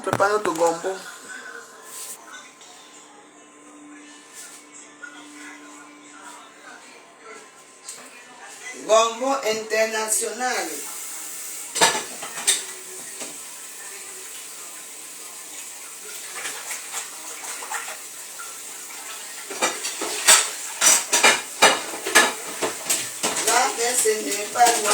prépare notre gombo. Gombo international. La ce n'est pas loin.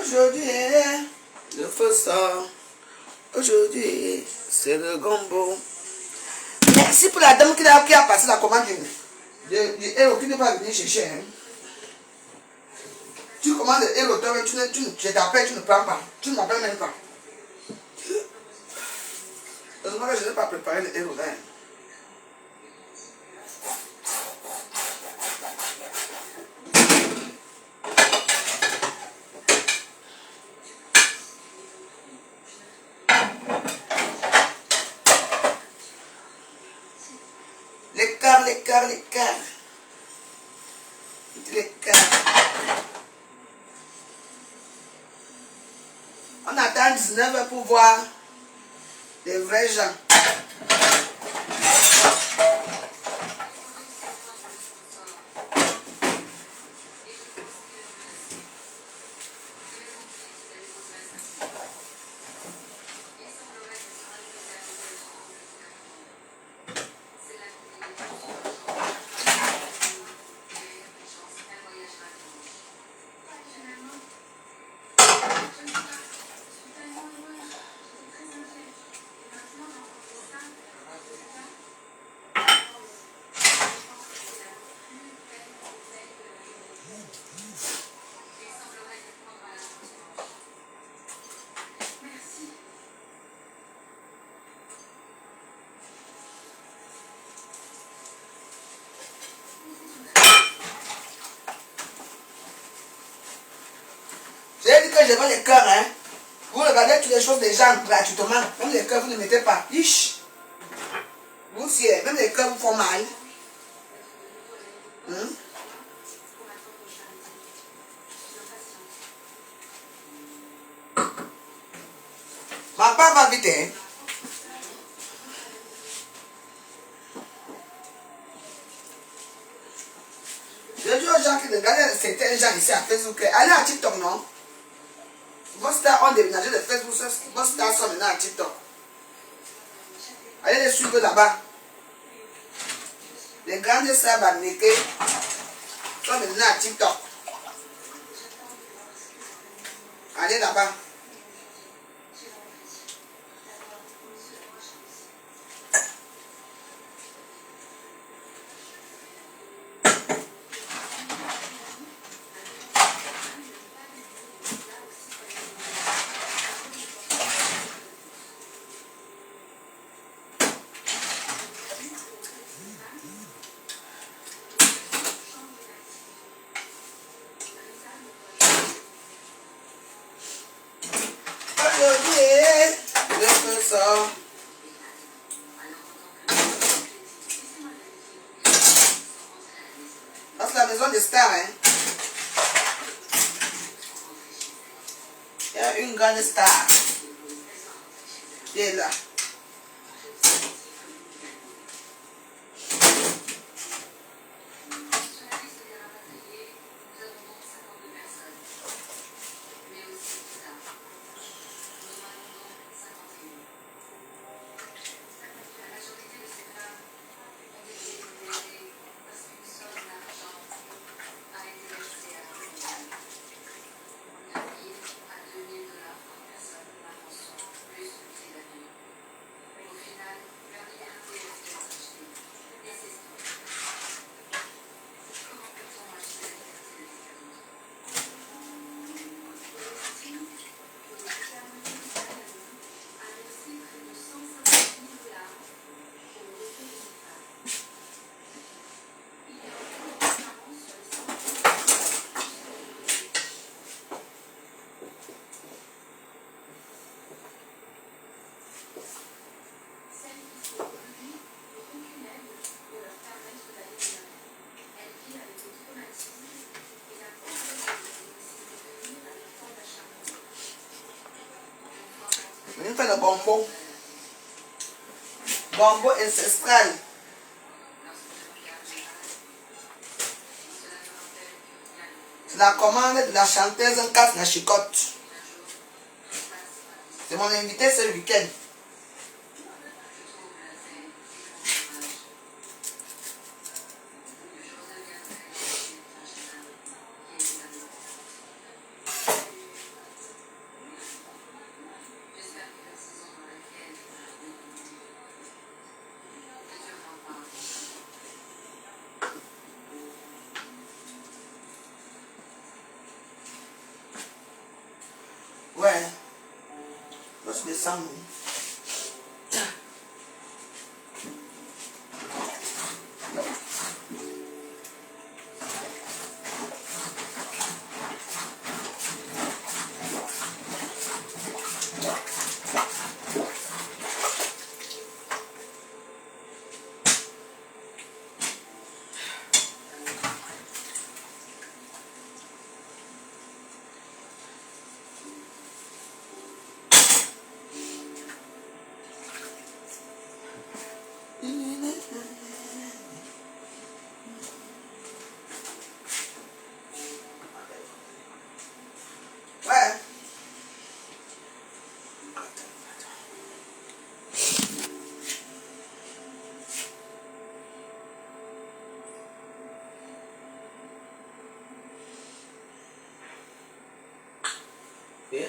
Aujourd'hui, le feu sort. Aujourd'hui, c'est le gombo. Merci pour la dame qui a passé la commande du héros qui n'est pas venu chercher. Hein. Tu commandes le héros, je t'appelle, tu ne prends pas. Tu ne m'appelles même pas. Heureusement que je n'ai pas préparé le héros là. L'écart. On attend 19h pour voir les vrais gens. J'ai dit que je vends les cœurs, hein. Vous regardez toutes les choses des gens gratuitement. Même les cœurs, vous ne mettez pas. Ish. Vous aussi, même les cœurs vous font mal. Ma part va vite, hein. Je dis aux gens qui regardent certains gens ici à Facebook, allez à TikTok, non? Vos stars ont déménagé de Facebook, vos stars sont maintenant à TikTok. Allez les suivre là-bas. Les grandes stars banniquées sont maintenant à TikTok. Allez là-bas. C'est la maison des stars, hein. Il y a une grande star qui est là. fait le gombo. Gombo ancestral. C'est la commande de la chanteuse Casse la Chicotte. C'est mon invité ce week-end. Ouais. Moi, je descends. Ouais. Yeah.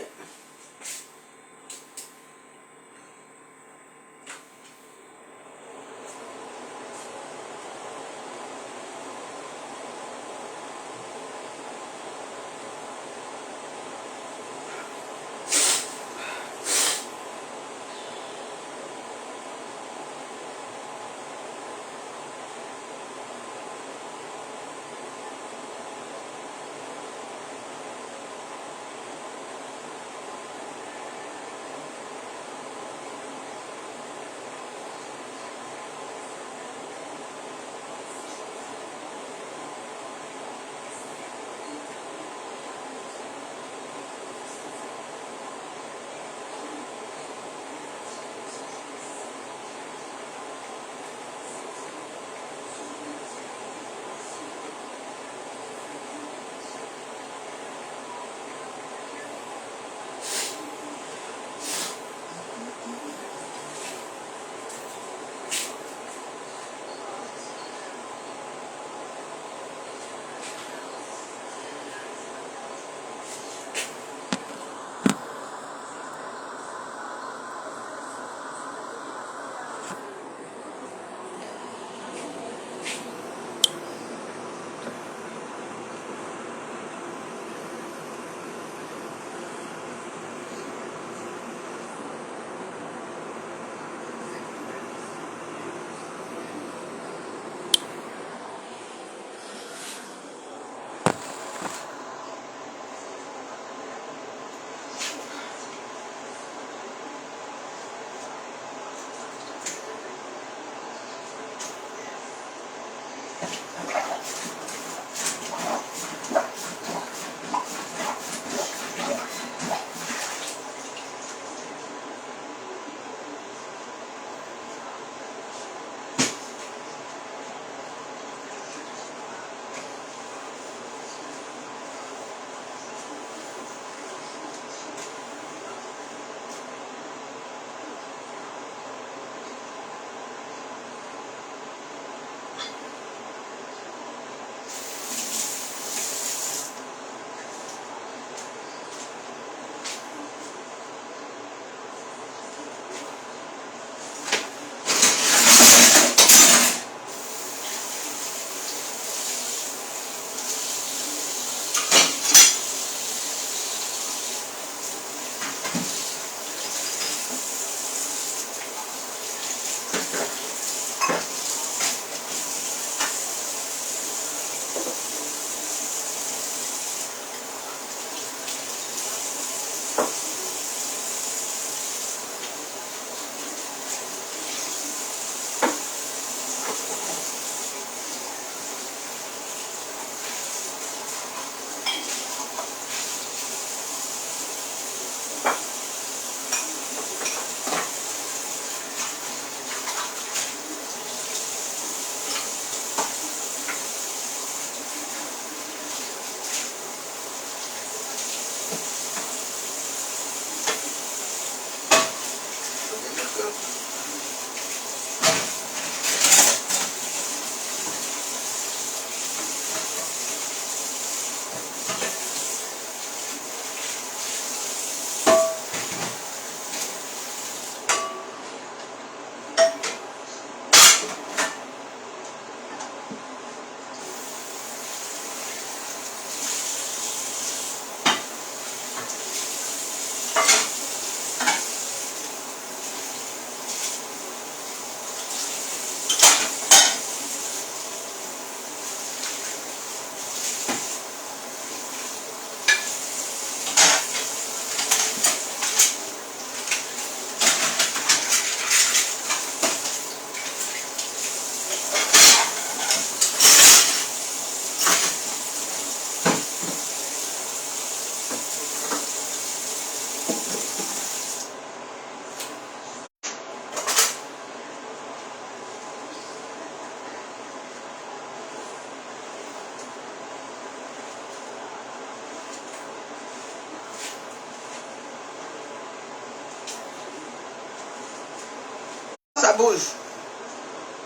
bouge.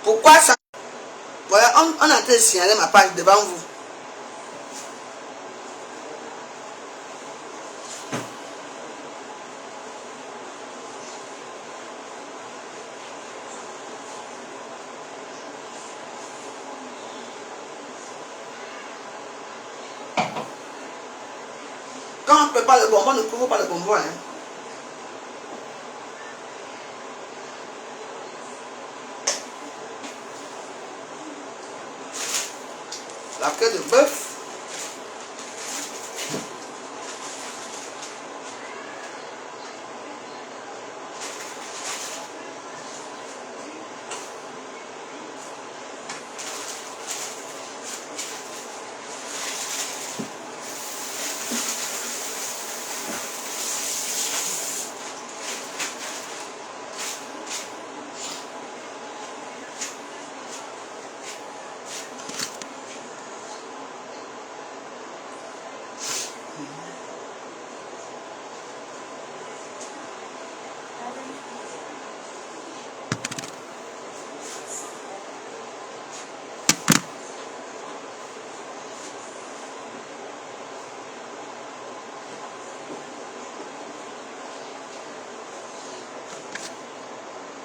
Pourquoi ça? Voilà, on a en train de signaler ma page devant vous. Quand on prépare le bonbon, ne couvre pas le bonbon. Hein. La queue de bœuf.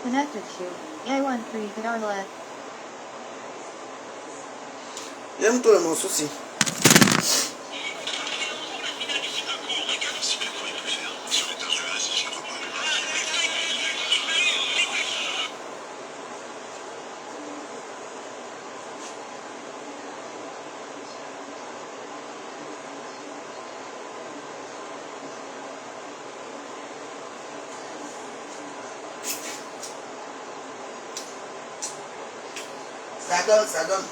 Connected to A13 guitar left. J'aime tout le morceau aussi. Ça donne, ça donne.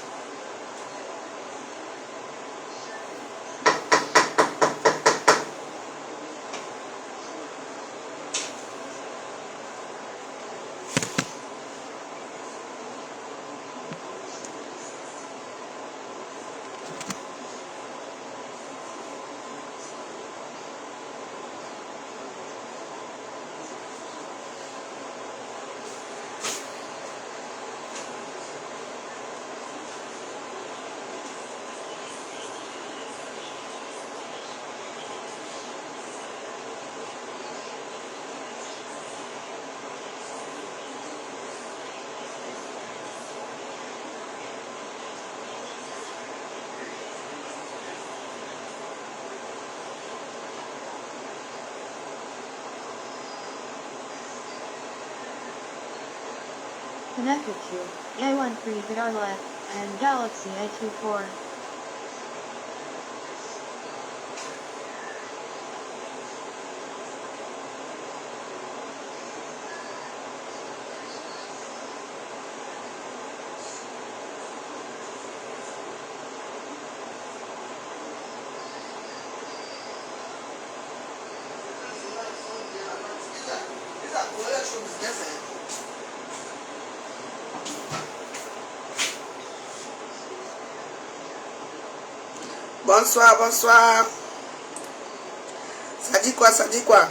Connected to A13 guitar left and Galaxy A24. Bonsoir, bonsoir. Ça dit quoi, ça dit quoi?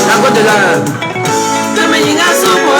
La côte de la Sumo,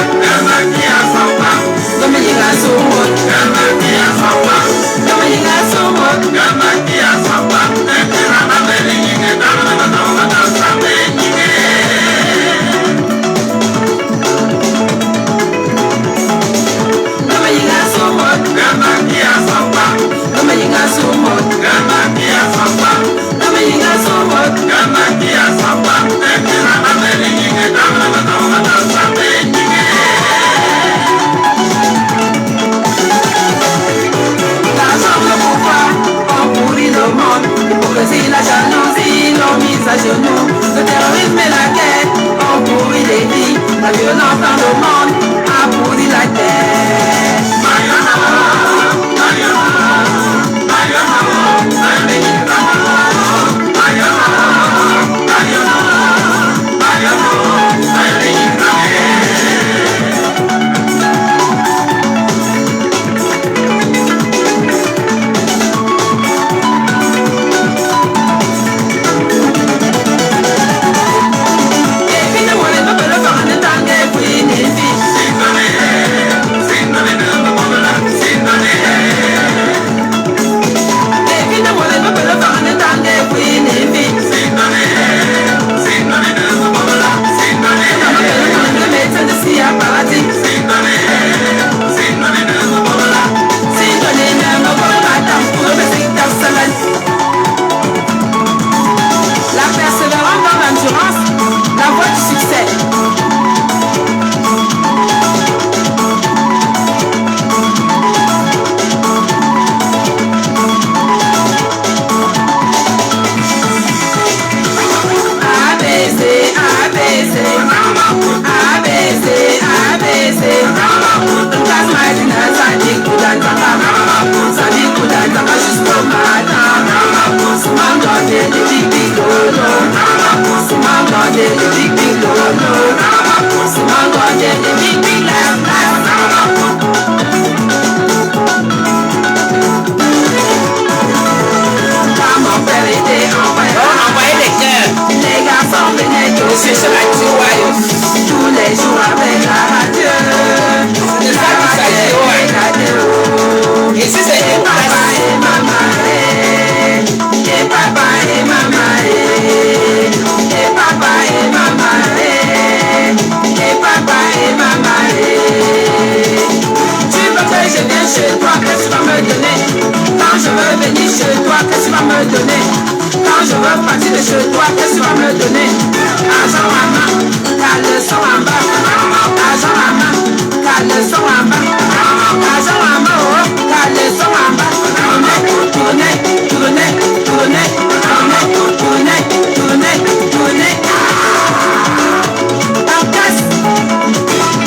partir de chez toi, qu'est-ce que tu vas me donner? Argent à main, caleçon en bas. Argent à main, caleçon en bas. Argent à main, oh, caleçon en bas. Tournez, tournez, tournez, tournez, tournez, tournez, tournez, tournez. En casse,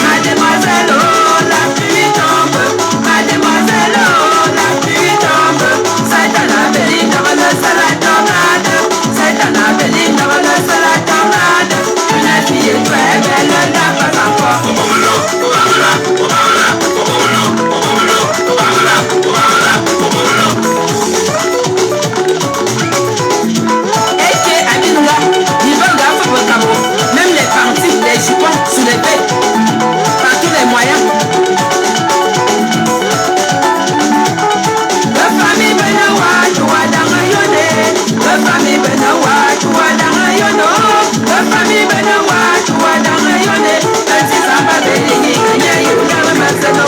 mademoiselle, oh, la pluie tombe. Mademoiselle, oh, la pluie tombe. C'est un abelli dans le salade tornade. C'est un abelli dans le salade tornade. Une fille très belle n'a pas encore. Même les parties, les jupons soulevés par tous les moyens. La famille Benawa, toi dans un yone. La famille Benawa, toi dans un yono. La famille Benawa, toi dans un yone. La tisamba béligne, gagné, you never mess it up.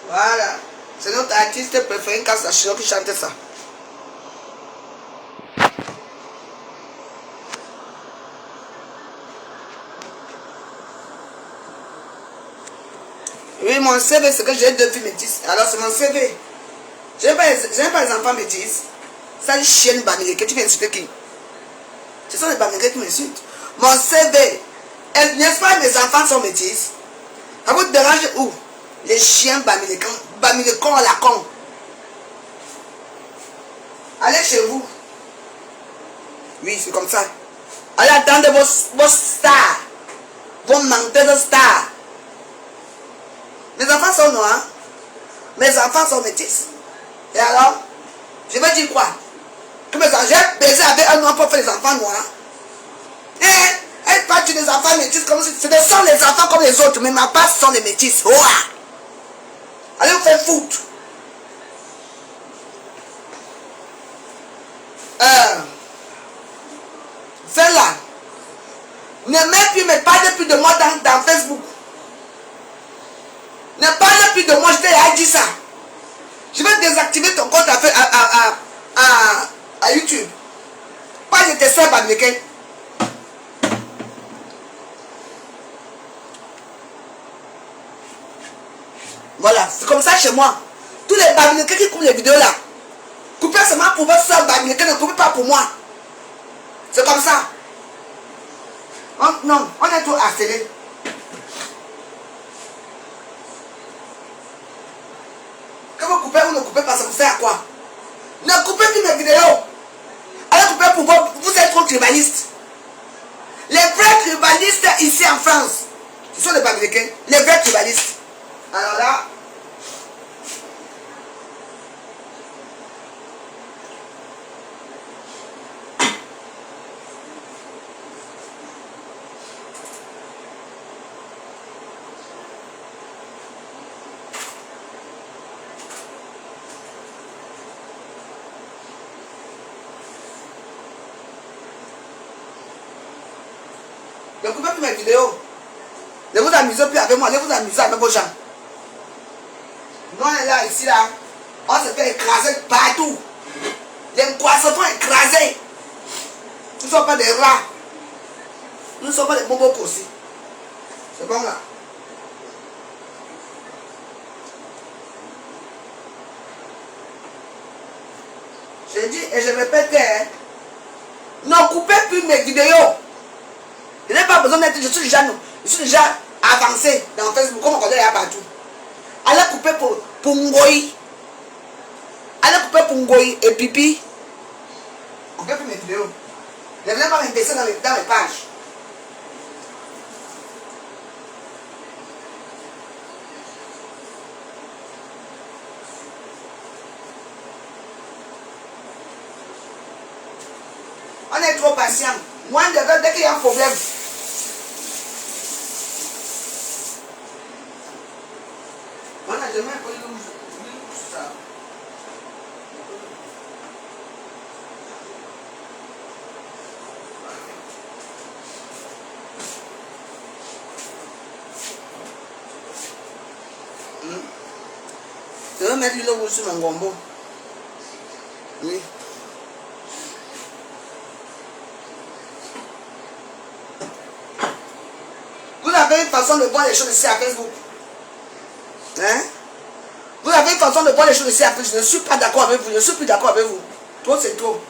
Voilà. C'est notre artiste préféré, Kassa Chiro, qui chantait ça. Oui, mon CV, c'est que j'ai 2 filles métisses. Alors, c'est mon CV. Je n'aime pas les enfants métis. Ça, les chiennes bamileke. Tu viens insulter qui? Ce sont les bamileke qui m'insultent. Mon CV. N'est-ce pas, mes enfants sont métis? Ça vous dérange où? Les chiens bamilekons à la con. Allez chez vous. Oui, c'est comme ça. Allez attendre vos stars. Vos menteuses stars. Mes enfants sont noirs. Mes enfants sont métis. Et alors, je vais dire quoi? Que mes enfants, j'ai baisé avec un noir pour faire les enfants noirs. Et elle parle des enfants métis comme si ce sont les enfants comme les autres, mais ma part sont les métis. Ouah! Allez vous faire foutre. Fais-la. Ne parle plus de moi dans Facebook. Ne parle plus de moi, je t'ai dit ça. Je vais désactiver ton compte à YouTube. Pas de tes soeurs américains. Voilà, c'est comme ça chez moi. Tous les américains qui coupent les vidéos là, coupez seulement pour votre soeur américaine, ne coupez pas pour moi. C'est comme ça. Non, on est trop harcelé. Quand vous coupez ou ne coupez pas, ça vous fait à quoi? Ne coupez plus mes vidéos. Allez couper pour vous, vous êtes trop tribalistes. Les vrais tribalistes ici en France, ce sont les Américains, les vrais tribalistes. Alors là, Ne coupez plus mes vidéos. Ne vous amusez plus avec moi, ne vous amusez avec vos gens. Nous, on est là, ici, là. On se fait écraser partout. Les poissons se font écraser. Nous ne sommes pas des rats. Nous ne sommes pas des bobos aussi. C'est bon, là. Je dis et je répète, hein, ne coupez plus mes vidéos. Je n'ai pas besoin d'être, je suis déjà avancé dans Facebook, comme on connaît là partout. Allez couper pour Ngoï. Allez couper pour Ngoï et Pipi. On ne coupe plus mes vidéos. Ne venez pas m'intéresser dans mes pages. On est trop patient. Moi, dès qu'il y a un problème. On a jamais connu ça. Je vais mettre l'huile rouge sur mon gombo. Oui. Vous avez une façon de voir les choses ici à Facebook. Hein? Vous avez une façon de voir les choses ici à Facebook. Je ne suis pas d'accord avec vous. Je ne suis plus d'accord avec vous. Trop, c'est trop.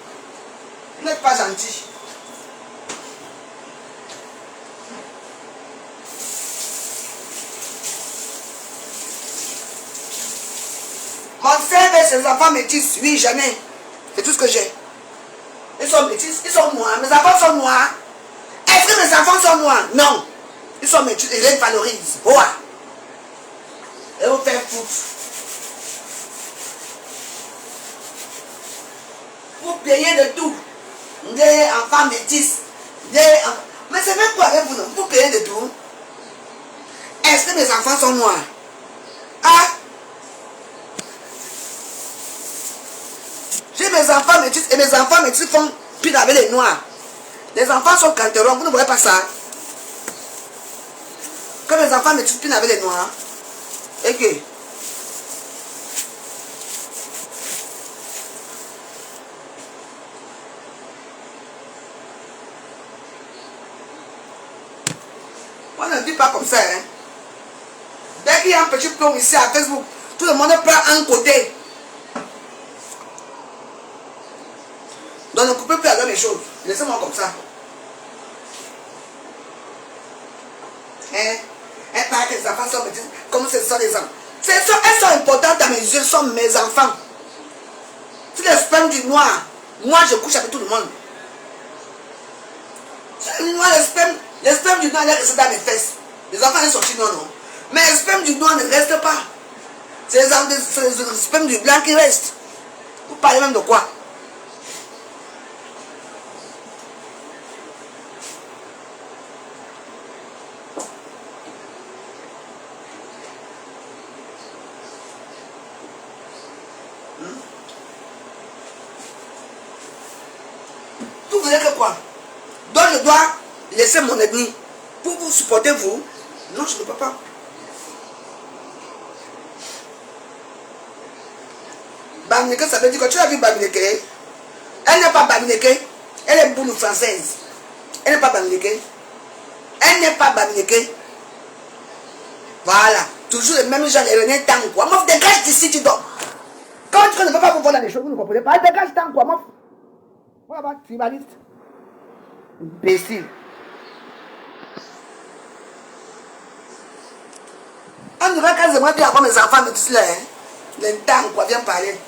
Vous n'êtes pas gentil. Mon cerveau, c'est les enfants métis. Oui, jamais. C'est tout ce que j'ai. Ils sont métis. Ils sont noirs. Mes enfants sont noirs. Est-ce que mes enfants sont noirs? Non. Ils sont métis et les valorisent. Ouais. Et vous faites foutre. Vous payez de tout. Des enfants métis. Mais c'est même quoi avec vous, non? Vous payez de tout. Est-ce que mes enfants sont noirs? Ah? J'ai mes enfants métis et mes enfants métis font pire avec les noirs. Les enfants sont canterons, vous ne voyez pas ça? Quand les enfants métis pinent avec les noirs, et que on ne dit pas comme ça, hein. Dès qu'il y a un petit plomb ici à Facebook, tout le monde prend un côté. Donc ne coupez plus avec les choses. Laissez-moi comme ça. Hein? Elle parle que les enfants sont petits. Comme ce sont des enfants. Elles sont importantes à mes yeux. Ce sont mes enfants. Si le sperme du noir, moi je couche avec tout le monde. Moi, le sperme du noir, il est resté dans mes fesses. Les enfants sont sortis, non, non. Mais le sperme du noir ne reste pas. C'est le sperme du blanc qui reste. Vous parlez même de quoi? Vous voulez que quoi? Donc je dois laisser mon ennemi pour vous supporter vous? Non, je ne peux pas. Bamileke, ça veut dire que tu as vu Bamileke? Elle n'est pas Bamileke. Elle est boule française. Elle n'est pas Bamileke. Elle n'est pas Bamileke. Voilà. Toujours le même genre, les René Tangoua. Moi, dégage d'ici, tu dors. Quand tu ne peux pas vous voir dans les choses, vous ne comprenez pas. Dégage Tangoua, moi. Voilà, tribaliste. Imbécile. En nouvelle cas, j'aimerais bien avoir mes enfants me disent là, hein. Les temps, quoi, viens parler.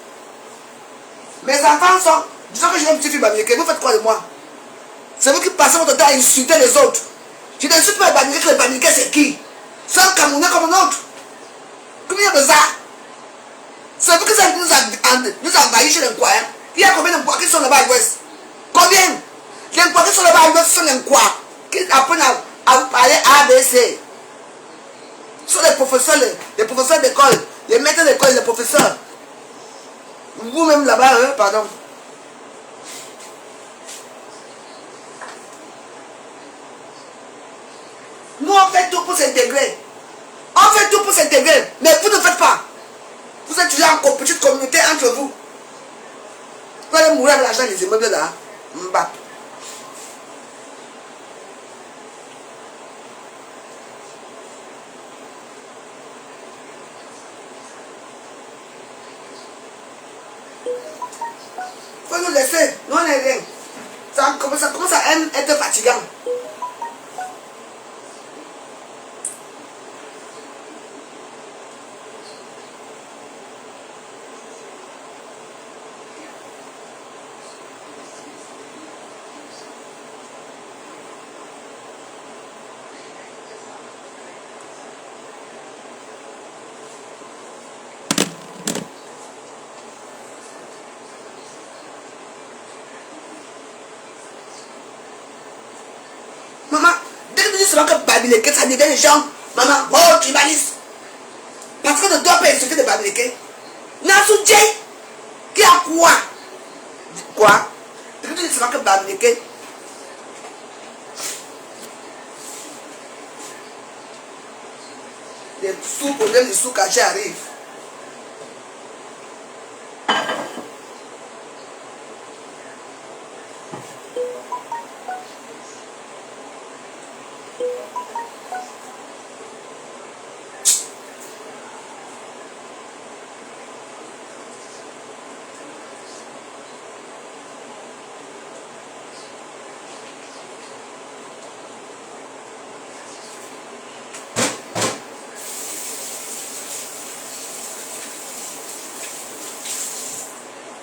Mes enfants sont. Disons que j'ai une petite fille Bamileke, vous faites quoi de moi? C'est vous qui passez votre temps à insulter les autres. Je n'insulte pas les Bamileke, les Bamileke c'est qui? C'est un Camerounais comme un autre. Combien de ça? C'est vous qui nous envahissez chez les Nkwa. Hein? Il y a combien de Nkwa qui sont là-bas à l'ouest? Combien? Les Nkwa qui sont là-bas à l'ouest sont les Nkwa qui apprennent à vous parler ABC. Ce sont les professeurs d'école, les maîtres d'école, les professeurs. Vous-même là-bas, pardon. Nous, on fait tout pour s'intégrer. On fait tout pour s'intégrer. Mais vous ne faites pas. Vous êtes déjà en petite communauté entre vous. Vous allez mourir avec l'argent des immeubles là. Mbap. Faut nous laisser. Nous, on est rien. Ça commence à être fatigant. Maman, dès que tu dis seulement que Babileke, ça devient les gens. Maman, oh, tribaliste. Parce que tu ne dois pas insulter de Babileke. Nassou Djei, qui a quoi? Quoi? Dès que tu dis seulement que Babileke. Les sous-problèmes, les sous-cachés arrivent.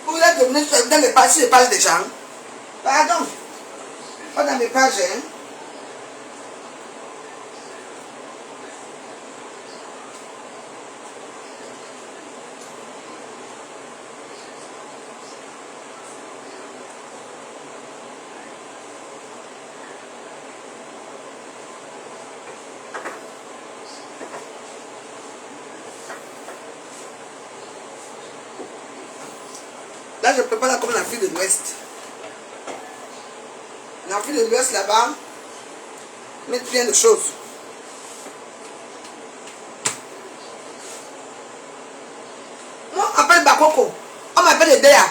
Vous êtes devenu dans les pages, les pages des gens. Pardon. Pas dans mes pages, hein. Là, je prépare là comme l'Afrique de l'Ouest. L'Afrique de l'Ouest, là-bas, mettre plein de choses. Moi, on m'appelle Bakoko. On m'appelle Edea.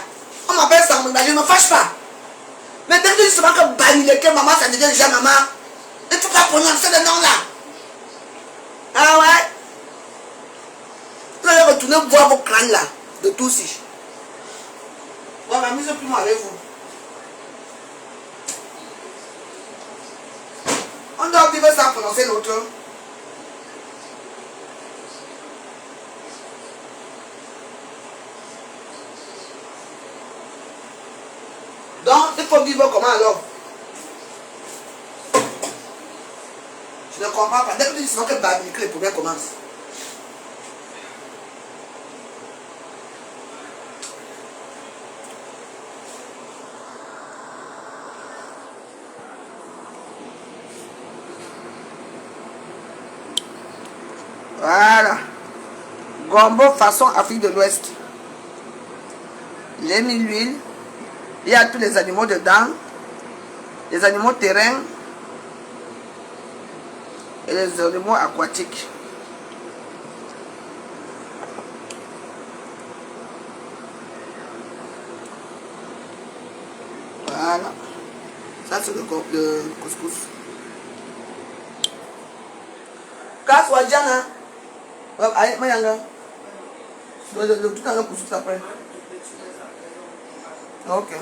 On m'appelle Samunda. Je ne me fâche pas. Mais dès que tu dis seulement que Babileke, maman, ça devient déjà maman. Il ne faut pas prononcer le nom là. Ah ouais? Vous allez retourner voir vos crânes là, de tous ici. On va m'amuser plus moi avec vous. On doit vivre sans prononcer l'autre. Donc, il faut vivre comment alors? Je ne comprends pas. Dès que tu dis que Babileke, les problèmes commencent. Voilà. Gombo façon Afrique de l'Ouest. J'ai mis l'huile. Il y a tous les animaux dedans. Les animaux terrains. Et les animaux aquatiques. Voilà. Ça c'est le couscous. Kaswa Jana. Aïe, Mayanga. Le tout dans le couscous après. Ok.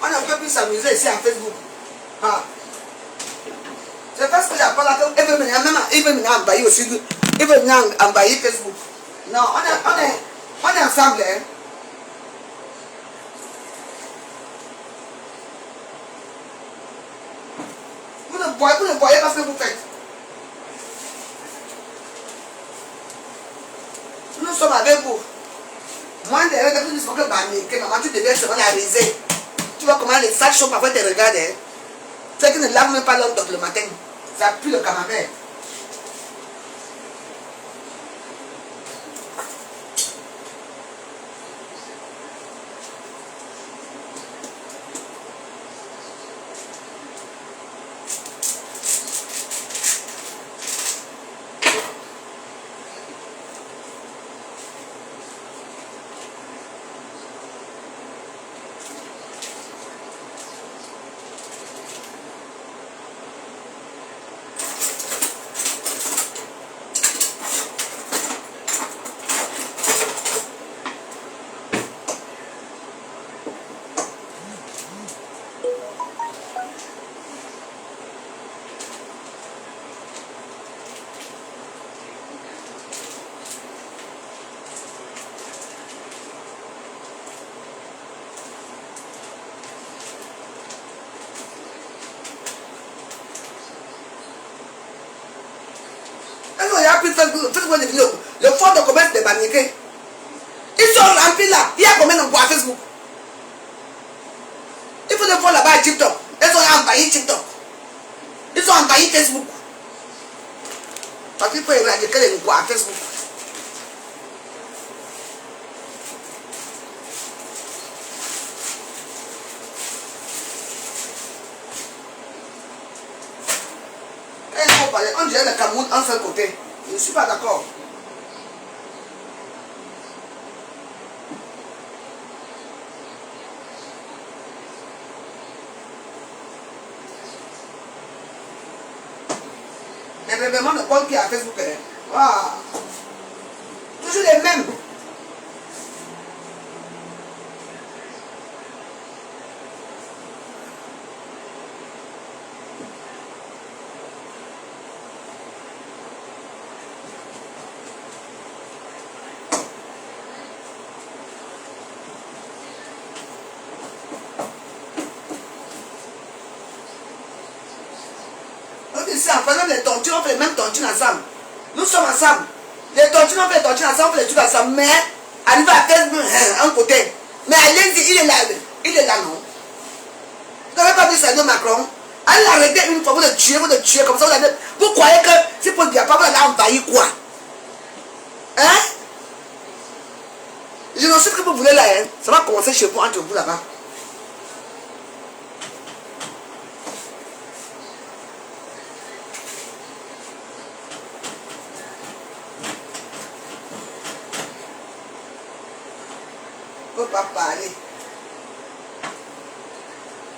On ne peut plus s'amuser ici à Facebook. Ah. C'est parce que j'apprends là qu'il veut venir envahir aussi. Il veut venir envahir Facebook. Non, on est ensemble. Hein. Vous ne voyez pas ce que vous faites. Nous sommes avec vous. Moi, derrière, quand tu dis que maman, tu deviens seulement la risée. vois comment les sacs chauds parfois te regardent. Hein. Ceux qui ne lavent même pas leur doc le matin. Ça pue le camembert. Le fonds de commerce des Bamileke. Ils sont remplis là. Il y a combien d'emplois à Facebook? Il faut le voir là-bas à TikTok. Ils ont envahi TikTok. Ils ont envahi Facebook. Parce qu'il faut éradiquer les emplois à Facebook. Quand il faut parler, on dirait le Cameroun en seul côté. Je ne suis pas d'accord. Mais vraiment, le compte qui est à Facebook, wow. Toujours les mêmes. Ici, en faisant des tontines, on fait les mêmes tontines ensemble. Nous sommes ensemble. Les tontines, on fait les tontines ensemble, on fait les trucs ensemble. Mais, arrivé à Facebook, un côté. Mais allez-y, il est là, non. Vous n'avez pas vu ça de Macron? Allez l'arrêter une fois, vous le tuez, comme ça, vous croyez que c'est pour le diable, vous allez envahir quoi? Hein? Je ne sais ce que vous voulez là, hein. Ça va commencer chez vous, entre vous là-bas. Ne peut pas parler.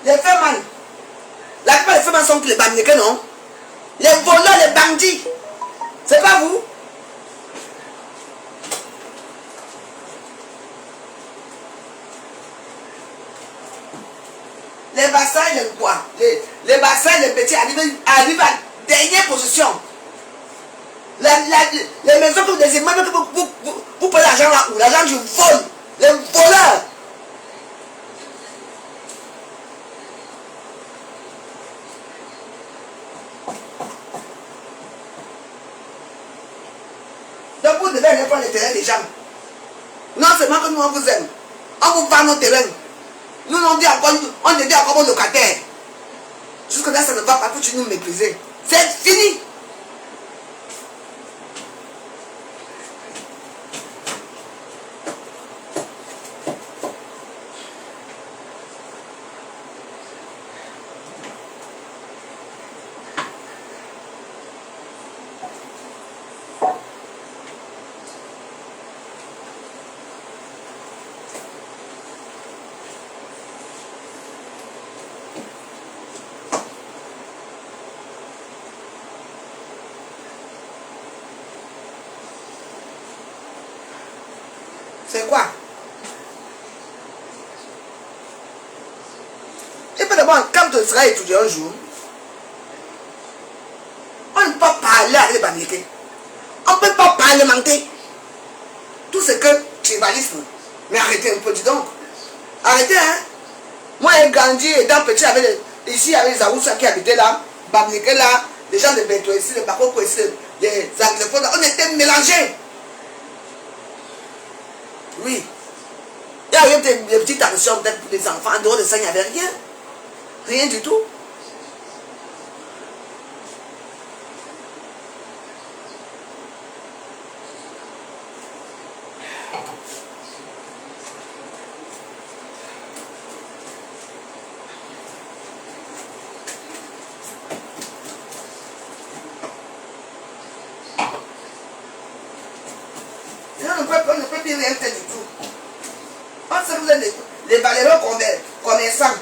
Les femmes, la plupart des femmes sont les Bamileke, non? Les voleurs, les bandits. C'est pas vous? Les bassins, ils aiment quoi? Les bassins, les petits arrivent à dernière position. Les maisons que vous les immeubles que vous prenez l'argent là où? L'argent du vol. Les voleurs. Donc vous devez aller prendre les terrains des gens. Non seulement que nous on vous aime, on vous vend nos terrains. Nous on dit encore, on devient encore vos locataires. Jusque là ça ne va pas, pour nous mépriser. C'est fini. C'est quoi? Et puis d'abord, quand tu seras étudiant un jour, on ne peut pas parler avec les Bamileke. On ne peut pas parlementer. Tout ce que tribalisme. Mais arrêtez un peu, dis donc. Arrêtez, hein. Moi, j'ai grandi étant petit avec ici, avec les Aoussa qui habitaient là, Bamileke là, les gens de Beto ici, les Bakoko ici, les anglophones, on était mélangés. Oui. Il y a eu des petites actions peut-être pour les enfants. En dehors de ça, il n'y avait rien. Rien du tout. On ne peut plus rien faire du tout. On sait que vous êtes les valeureux commerçants.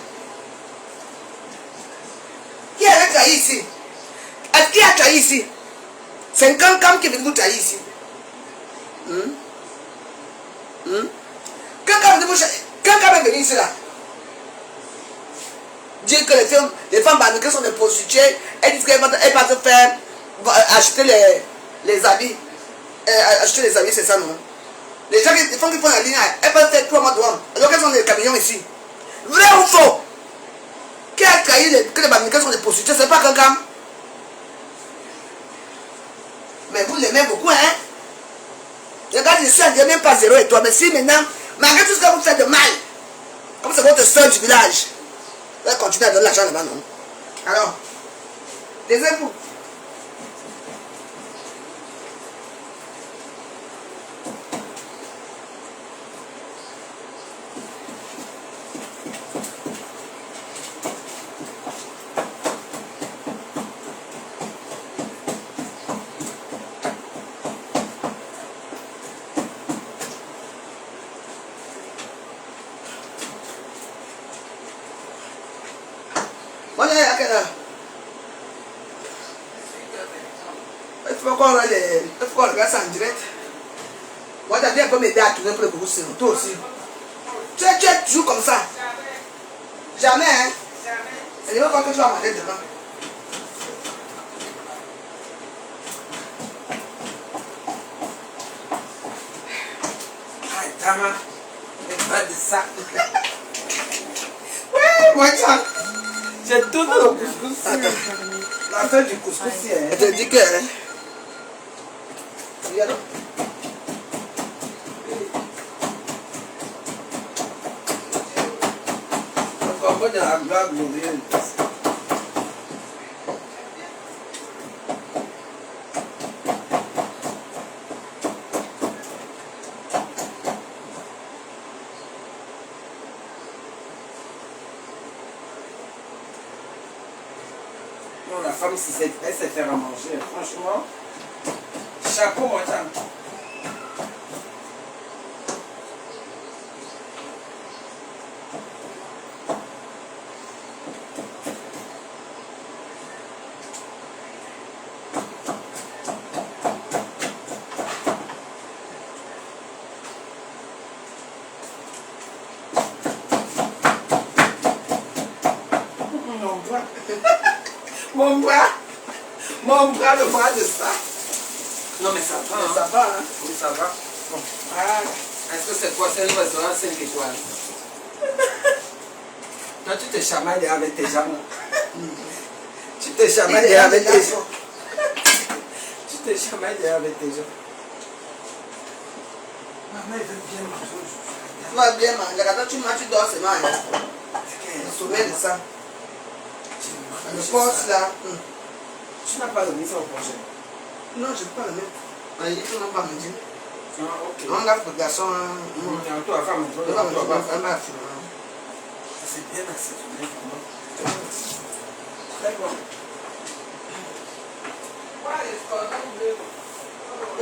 Qui a trahi ici? Qui a trahi ici? C'est un cancam qui est venu vous trahir ici. Cancam est venu ici là. Dire que les femmes banniquées sont des prostituées. Elles disent qu'elles vont se faire acheter les habits. Acheter les habits, c'est ça non? Les gens qui font la ligne, elles peuvent faire 3 mois de douane. Alors qu'elles ont des camions ici. Vrai ou faux? Qui a trahi que les banniquées sont des prostituées? C'est pas Cancam. Mais vous l'aimez beaucoup, hein? Regarde ici, on ne dit même pas 0 et toi. Mais si maintenant, malgré tout ce que vous faites de mal, comme c'est votre soeur du village, vous allez continuer à donner l'argent là-bas, non? Alors, taisez-vous. Moi, il y a quelle heure? Il faut qu'on regarde ça en direct. Moi, t'as bien m'aider à tourner pour le groupe, toi aussi. Tu es toujours comme ça. Jamais, hein? Et je veux pas que tu vas manger demain. Ah, Tama, mais pas de ça. Oui, moi, ça. J'ai tout le couscous. La fin du couscous, Elle te dit que... Regarde. Encore de la gloire glorieuse. Non, la femme, si elle sait faire à manger, franchement, chapeau, mon chum. Mon bras, le bras de ça. Non, mais ça va. Mais Hein. ça va, hein? Oui, ça va. Bon. Ah, est-ce que c'est quoi? C'est un restaurant 5 étoiles. Toi, tu te chamailles avec tes jambes. Tu te chamailles avec tes jambes. Tu te chamailles avec tes jambes. Maman, elle veut bien manger aujourd'hui. Tu vas bien manger. Quand tu manges, tu dors seulement. Hein? Je me souviens de ça. Le poste là. Tu n'as pas remis ça au prochain. Non, je ne peux pas le mettre. Il faut même pas me dire. Ah, ok. On lave le garçon. Toi, femme, toi, On va me toi, dire. c'est bien assaisonné, vraiment. Très bon.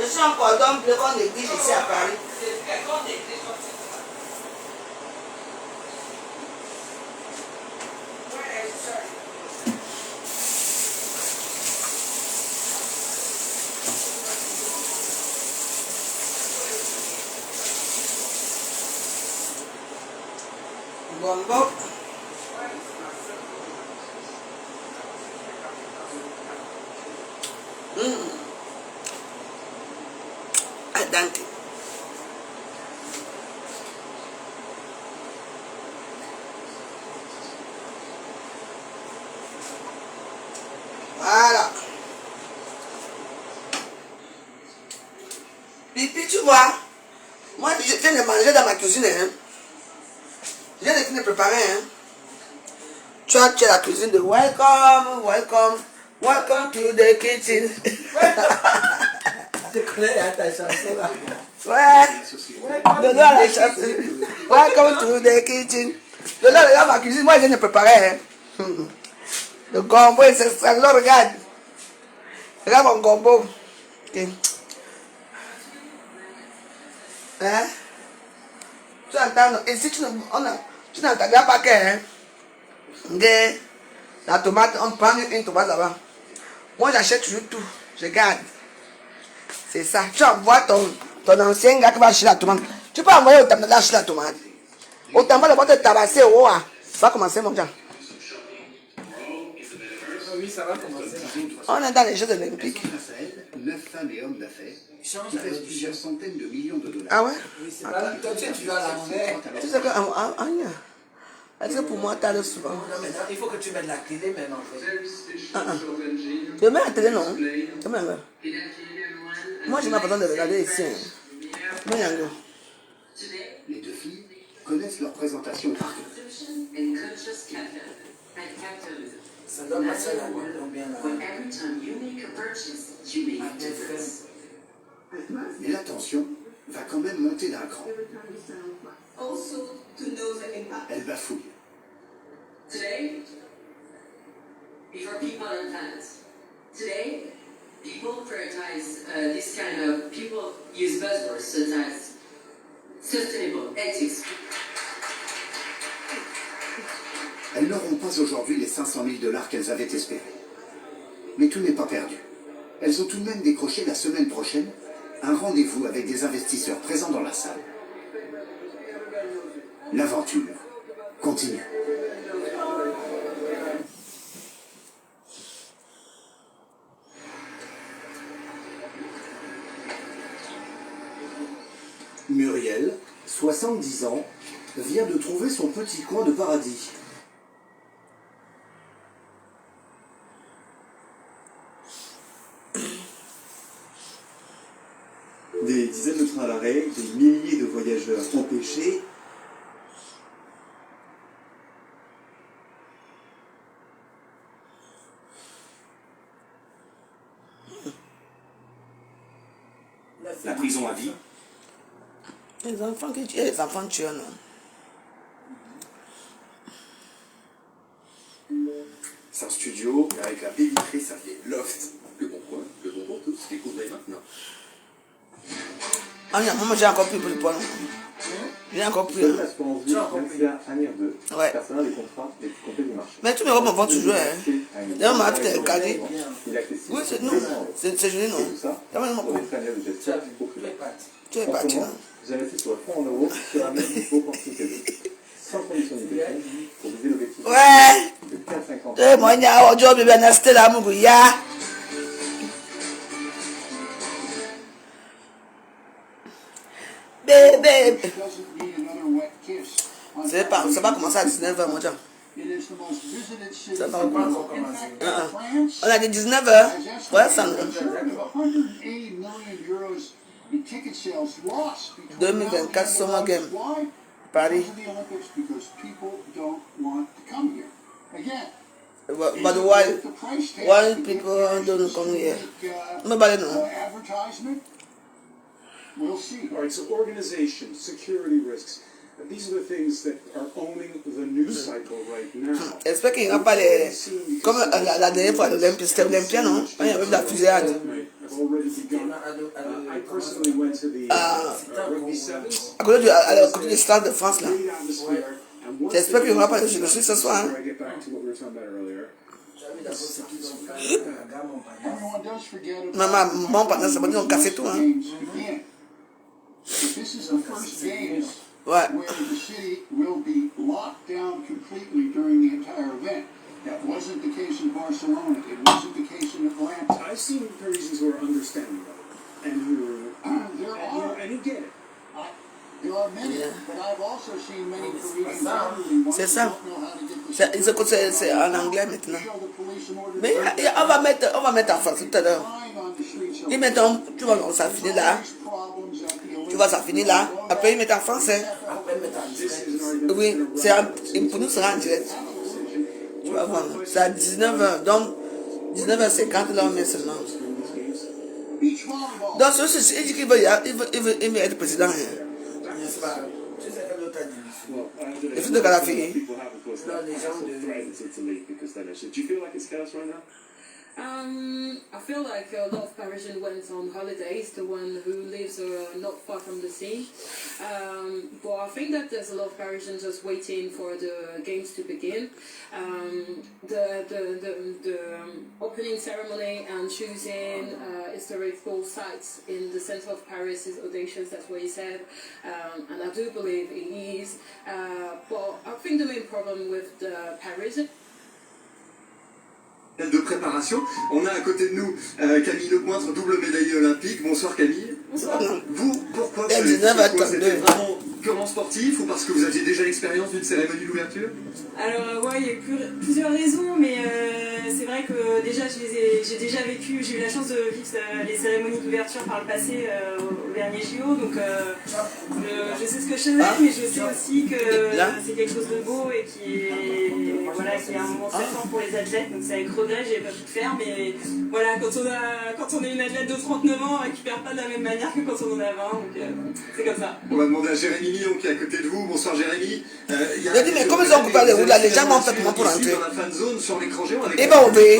Je suis un cordon bleu qu'on néglige ici à Paris. Bonbon. Al dente. Voilà. Pipi, tu vois, moi je viens de manger dans ma cuisine. Hein. viens de finir de préparer, hein. Tu as la cuisine de welcome, welcome, welcome to the kitchen. Tu connais ta chanson là. Ouais. Dodo a la chanson. Welcome to the kitchen. Dodo regarde ma cuisine. Moi, je viens de préparer, hein. Le gombo est extraordinaire. Regarde. Regarde mon gombo. Ok. Hein? Tu entends? Et si tu n'entends pas que, hein? La tomate, on prend une tomate là-bas. Moi, j'achète toujours tout. Je garde. C'est ça. Tu envoies ton ancien gars qui va acheter la tomate. Tu peux envoyer au Tamba d'acheter la tomate. Au Tamba, le va te tabasser au roi. Ça va commencer, mon gars. Oui, ça va commencer. On est dans les Jeux olympiques. 9 femmes et hommes d'affaires qui pèsent plusieurs centaines de millions de dollars. Ah ouais? Oui, c'est pas là. Toi, tu vas à l'envers. Tu sais que... Est-ce que pour moi, tu as le souvent? Non, mais non, il faut que tu mettes la télé maintenant. Je mets la télé, non? Je mets la... Moi, je n'ai pas besoin de regarder ici. Mais Yango. Les deux filles connaissent leur présentation par cœur. Ça doit passer là, combien là? Mais la tension va quand même monter d'un cran. Elle bafouille. Today, before people on planet, today, people prioritize this kind of, people use buzzwords such as sustainable, ethics. Elles n'auront pas aujourd'hui les 500 000 dollars qu'elles avaient espérés. Mais tout n'est pas perdu. Elles ont tout de même décroché la semaine prochaine un rendez-vous avec des investisseurs présents dans la salle. L'aventure continue. Muriel, 70 ans, vient de trouver son petit coin de paradis. Des dizaines de trains à l'arrêt, des milliers de voyageurs empêchés. La prison à vie. Les enfants qui tuent, les enfants tuent, non? C'est un studio avec la baie vitrée, ça fait loft. Le bon coin, le bon pour tous, découvrez maintenant. Ah non, moi j'ai encore pris pour le poids. J'ai encore pris. Seule l'assurance vie, merci à Anir 2. Ouais. Personnel des contrats les plus complets du marché. Mais tous mes robes me vont toujours, hein. D'ailleurs, ma fille est calée. Il est accessible. Oui, c'est nous. C'est joli, non? Et tout ça, T'as mal mon pour coup. les frais annuels de gestion au privé. Tu es En parti, ce moment, non? vous investissez sur le fonds en euros sur un même niveau quantité sans condition de dépôt pour viser l'objectif Ouais. de 4,50. Eh, moi, il y a un job, il y a un stella, mon gars. Bébé. C'est pas commencé à 19h, mon gars. Ça va pas encore commencer. On a dit 19h. Ouais, ça nous. 2024 Summer Game. Paris. But why people don't come here? Nobody knows. All right, so organization, security risks, these are the things that are owning the news cycle right now. J'espère qu'il n'y a pas les... Comme la dernière fois, c'était Olympia, non? Il y avait de la fusillade. Have already begun. I personally went to the rugby sevens. À côté du stade de France, là. Great atmosphere. And once J'espère qu'il n'y aura pas de they- chute ce soir. before Hein? I get back to what we were talking about earlier, Everyone does forget about Maman, bon, pendant ce moment, on cassait tout. Hein? games again. This is the first games Ouais. where the city will be locked down completely during the entire event. That wasn't the case in Barcelona. It wasn't the case in Atlanta. I've seen Parisians who are understanding of it and who and who get it. There are many, but I've also seen many Parisians elderly ones C'est who ça. don't know how to get the C'est en anglais maintenant. show the police an order. Mais on va mettre en français tout à l'heure. Lying on the streets of Et maintenant, tu vois, ça finit là. problems at the Tu vois, ça finit là. Après, ils mettent en français. Après, mettre Oui, pour nous, c'est en direct. Tu vas voir. C'est à 19h. Donc, 19h50, là, on met seulement. Donc, il dit qu'il veut être président. N'est-ce pas? Tu sais que l'autre a dit. Le fils de Kadhafi. Non, les gens de... I feel like a lot of Parisians went on holidays, the one who lives not far from the sea. But I think that there's a lot of Parisians just waiting for the games to begin. The opening ceremony and choosing historical sites in the center of Paris is audacious, that's what he said. And I do believe it is. But I think the main problem with the Paris de préparation. On a à côté de nous Camille Lepointre, double médaillée olympique. Bonsoir Camille. Bonsoir. Vous, pourquoi C'était vraiment purement sportif ou parce que vous aviez déjà l'expérience d'une cérémonie d'ouverture? Alors ouais, il y a plusieurs raisons, mais c'est vrai que déjà j'ai déjà vécu, j'ai eu la chance de vivre les cérémonies d'ouverture par le passé au dernier JO, donc je sais ce que je faisais, mais je sais aussi que c'est quelque chose de beau et qui est un moment stressant pour les athlètes, donc c'est avec regret, j'ai pas pu le faire, mais voilà, quand on est une athlète de 39 ans, on récupère pas de la même manière que quand on en a 20, donc c'est comme ça. On va demander à Jérémy Millon qui est à côté de vous. Bonsoir Jérémy. Je dis, mais comment ils ont coupé les routes là, les gens n'ont fait comment pour entrer? Dans la fan zone sur l'écran géant avec Et ben on veut.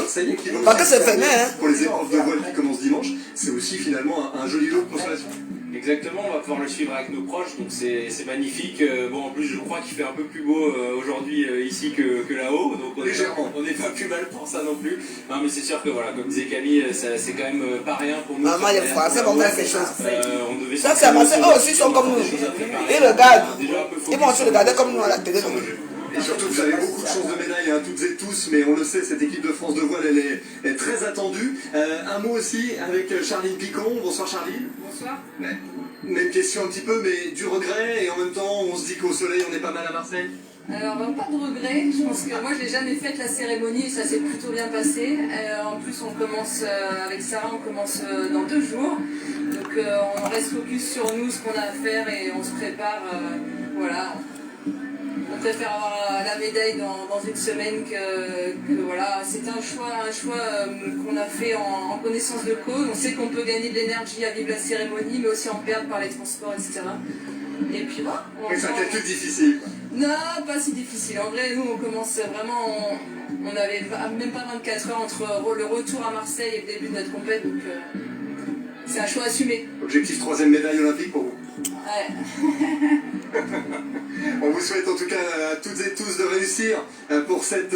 Parce que c'est fermé. fermé, hein. Pour les épreuves de voile qui commencent dimanche, c'est aussi finalement un joli lot de consolation. Exactement, on va pouvoir le suivre avec nos proches, donc c'est magnifique. Bon, en plus, je crois qu'il fait un peu plus beau aujourd'hui ici que là-haut, donc on n'est pas plus mal pour ça non plus. Non, mais c'est sûr que voilà, comme disait Camille, c'est quand même pas rien pour nous. Maman, les Français vont faire quelque chose. On devait Ça, c'est avancé. Eux aussi sont comme nous. Ils regardent. Ils vont se regarder comme nous à la télé. Et surtout, vous avez beaucoup de chances de médaille, hein, toutes et tous, mais on le sait, cette équipe de France de voile, elle est très attendue. Un mot aussi avec Charline Picon. Bonsoir Charline. Bonsoir. Même question un petit peu, mais du regret, et en même temps, on se dit qu'au soleil, on est pas mal à Marseille. Alors, pas de regret, je pense que moi je n'ai jamais fait la cérémonie, ça s'est plutôt bien passé. En plus, on commence avec Sarah, on commence dans 2 jours. Donc, on reste focus sur nous, ce qu'on a à faire, et on se prépare. Voilà. On préfère avoir la médaille dans une semaine que voilà. C'est un choix qu'on a fait en connaissance de cause. On sait qu'on peut gagner de l'énergie à vivre la cérémonie, mais aussi en perdre par les transports, etc. Et puis voilà. Mais c'est un calcul difficile. Non, pas si difficile. En vrai, nous, on commence vraiment... On n'avait même pas 24 heures entre le retour à Marseille et le début de notre compète, donc c'est un choix assumé. Objectif 3e médaille olympique pour vous. Ouais. On vous souhaite en tout cas à toutes et tous de réussir pour cette